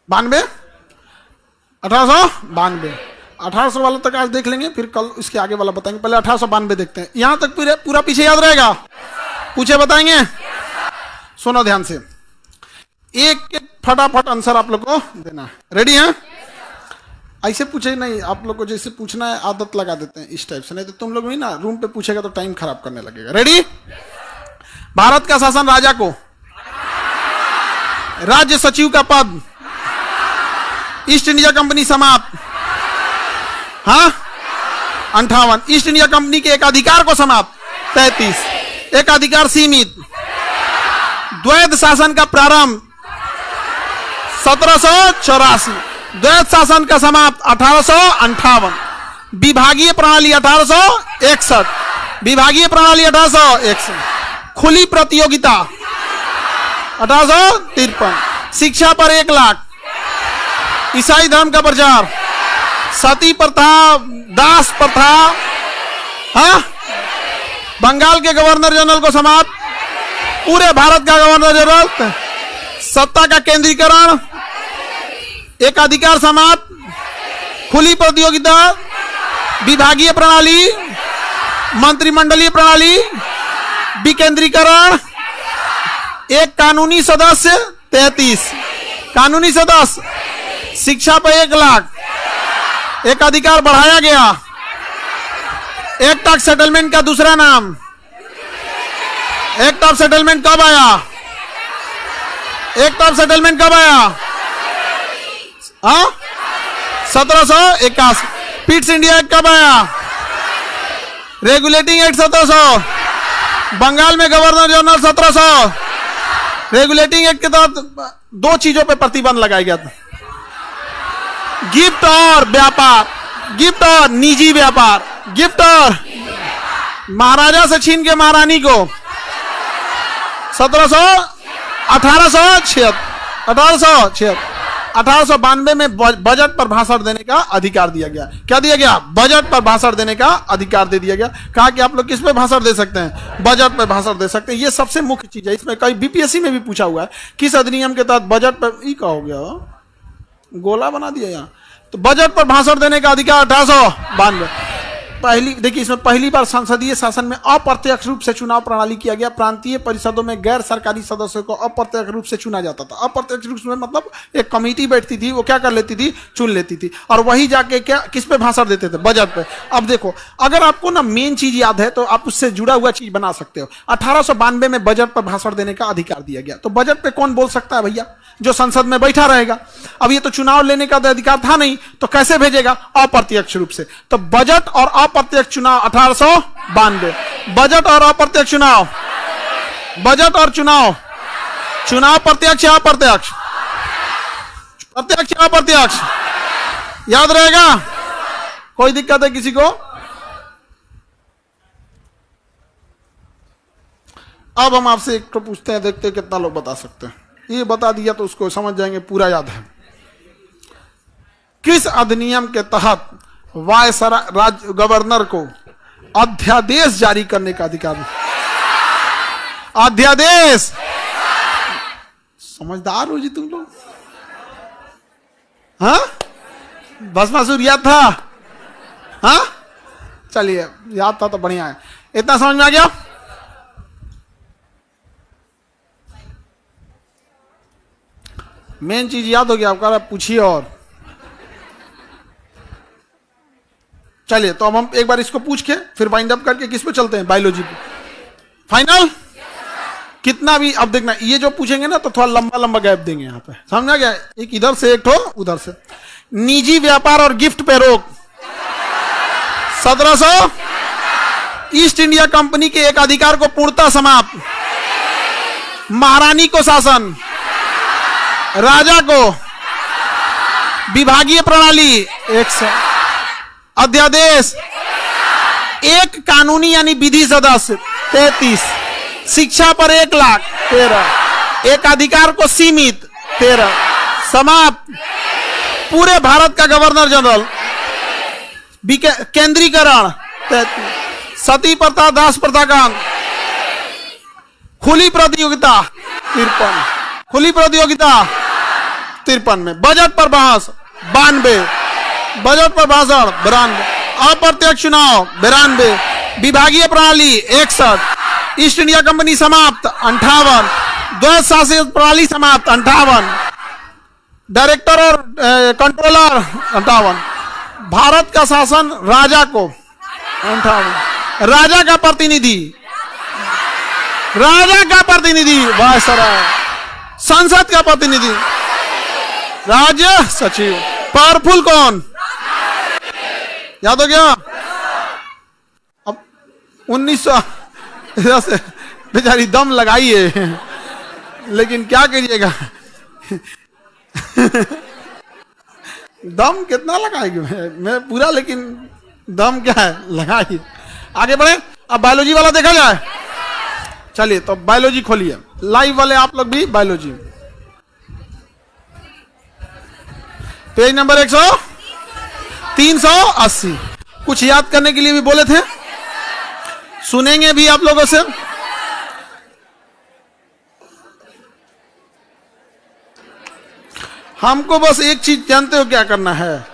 92, 1892, 1800 वाला तक आज देख लेंगे, फिर कल इसके आगे वाला बताएंगे। पहले 1892 देखते हैं। यहां तक पूरा पीछे याद रहेगा? पूछे बताएंगे? सुनो ध्यान से, एक फटाफट आंसर आप लोग को देना है। रेडी हैं? ऐसे पूछे नहीं, आप लोग को जैसे पूछना है आदत लगा देते हैं इस टाइप से, नहीं तो तुम लोग भी ना रूम पे पूछेगा तो टाइम खराब करने लगेगा। रेडी? भारत का शासन राजा को, राज्य सचिव का पद, ईस्ट इंडिया कंपनी समाप्त, हाँ 58, ईस्ट इंडिया कंपनी के एकाधिकार को समाप्त 33, एकाधिकार सीमित, द्वैध शासन का प्रारंभ 1784, द्वैध शासन का समाप्त 1858, विभागीय प्रणाली 1861, विभागीय प्रणाली 1861, खुली प्रतियोगिता 1853, शिक्षा पर 1 लाख, ईसाई धर्म का प्रचार, सती प्रथा, दास प्रथा, हाँ, बंगाल के गवर्नर जनरल को समाप्त, पूरे भारत का गवर्नर जनरल, सत्ता का केंद्रीकरण, एकाधिकार समाप्त, खुली प्रतियोगिता, विभागीय प्रणाली, मंत्रिमंडलीय प्रणाली, विकेंद्रीकरण, एक कानूनी सदस्य 33, कानूनी सदस्य, शिक्षा पर 1 लाख, एक अधिकार बढ़ाया गया, एक्ट ऑफ सेटलमेंट का दूसरा नाम, एक्ट ऑफ सेटलमेंट कब आया? एक्ट ऑफ सेटलमेंट कब आया? 1781। पिट्स इंडिया एक्ट कब आया? रेगुलेटिंग एक्ट 1700, बंगाल में गवर्नर जनरल 1700, रेगुलेटिंग एक्ट के तहत 2 चीजों पे प्रतिबंध लगाया गया था, गिफ्ट और व्यापार, गिफ्ट और निजी व्यापार, गिफ्ट और महाराजा से छीन के महारानी को 1892 में बजट पर भाषण देने का अधिकार दिया गया। क्या दिया गया? बजट पर भाषण देने का अधिकार दे दिया गया। कहा कि आप लोग किस पे भाषण दे सकते हैं? बजट पर भाषण दे सकते हैं। ये सबसे मुख्य चीज है। इसमें कई बीपीएससी में भी पूछा हुआ है किस अधिनियम के तहत बजट पर, ई का हो गया गोला बना दिया यहाँ, तो बजट पर भाषण देने का अधिकार 1892। देखिए इसमें पहली बार संसदीय शासन में अप्रत्यक्ष रूप से चुनाव प्रणाली किया गया। प्रांतीय परिषदों में गैर सरकारी सदस्यों को अप्रत्यक्ष रूप से चुना जाता था। अप्रत्यक्ष रूप से मतलब एक कमेटी बैठती थी, वो क्या कर लेती थी, चुन लेती थी, और वही जाके क्या किस पे भाषण देते थे, बजट पे। अब देखो अगर आपको ना मेन चीज याद है तो आप उससे जुड़ा हुआ चीज बना सकते हो। 1892 में बजट पर भाषण देने का अधिकार दिया गया। तो बजट पे कौन बोल सकता है भैया, जो संसद में बैठा रहेगा। अब ये तो चुनाव लेने का अधिकार था नहीं, तो कैसे भेजेगा, अप्रत्यक्ष रूप से। तो बजट और अप्रत्यक्ष चुनाव 1892, बजट और अप्रत्यक्ष चुनाव, बजट और चुनाव, चुनाव प्रत्यक्ष या अप्रत्यक्ष, प्रत्यक्ष या अप्रत्यक्ष, याद रहेगा। कोई दिक्कत है किसी को? अब हम आपसे एक तो पूछते हैं, देखते हैं कितना लोग बता सकते हैं। ये बता दिया तो उसको समझ जाएंगे, पूरा याद है। किस अधिनियम के तहत वायसराय राज्य गवर्नर को अध्यादेश जारी करने का अधिकार है? अध्यादेश। समझदार हो जी तुम लोग। हाँ, भस्मासुर याद था? हाँ, चलिए याद था तो बढ़िया है। इतना समझ में आ गया? मेन चीज याद हो गया आपका? पूछिए। और चलिए तो अब हम एक बार इसको पूछ के फिर वाइंड अप करके किस पे चलते हैं, बायोलॉजी पे। फाइनल? कितना भी अब देखना, ये जो पूछेंगे ना तो थोड़ा लंबा लंबा गैप देंगे यहाँ पे, समझ गया? एक इधर से एक ठो उधर से। निजी व्यापार और गिफ्ट पे रोक 1700। ईस्ट इंडिया कंपनी के एक अधिकार को पूर्णतः समाप्त। महारानी को शासन, राजा को विभागीय प्रणाली 100। अध्यादेश, एक कानूनी यानी विधि सदस्य 33। शिक्षा पर 1 लाख 13। एक अधिकार को सीमित 13। समाप्त। पूरे भारत का गवर्नर जनरल, केंद्रीकरण 33। सती प्रथा, दास प्रथा का खुली प्रतियोगिता 53। खुली प्रतियोगिता 53 में। बजट पर बहस 92। बजट पर भाषण 92। अप्रत्यक्ष चुनाव 92। विभागीय प्रणाली 61। ईस्ट इंडिया कंपनी समाप्त 58। द्वैध शासित प्रणाली समाप्त 58। डायरेक्टर और कंट्रोलर 58। भारत का शासन राजा को 58। राजा का प्रतिनिधि, राजा का प्रतिनिधि वायसराय। संसद का प्रतिनिधि राज्य सचिव। पावरफुल कौन, याद हो गया? अब 1900 से बेचारी दम लगाई है, लेकिन क्या करिएगा दम कितना लगाएगी मैं पूरा, लेकिन दम क्या है, लगाइए। आगे बढ़े। अब बायोलॉजी वाला देखा जाए। चलिए तो बायोलॉजी खोलिए, लाइव वाले आप लोग भी बायोलॉजी, पेज नंबर 380। कुछ याद करने के लिए भी बोले थे, सुनेंगे भी आप लोगों से। हमको बस एक चीज जानते हो क्या करना है,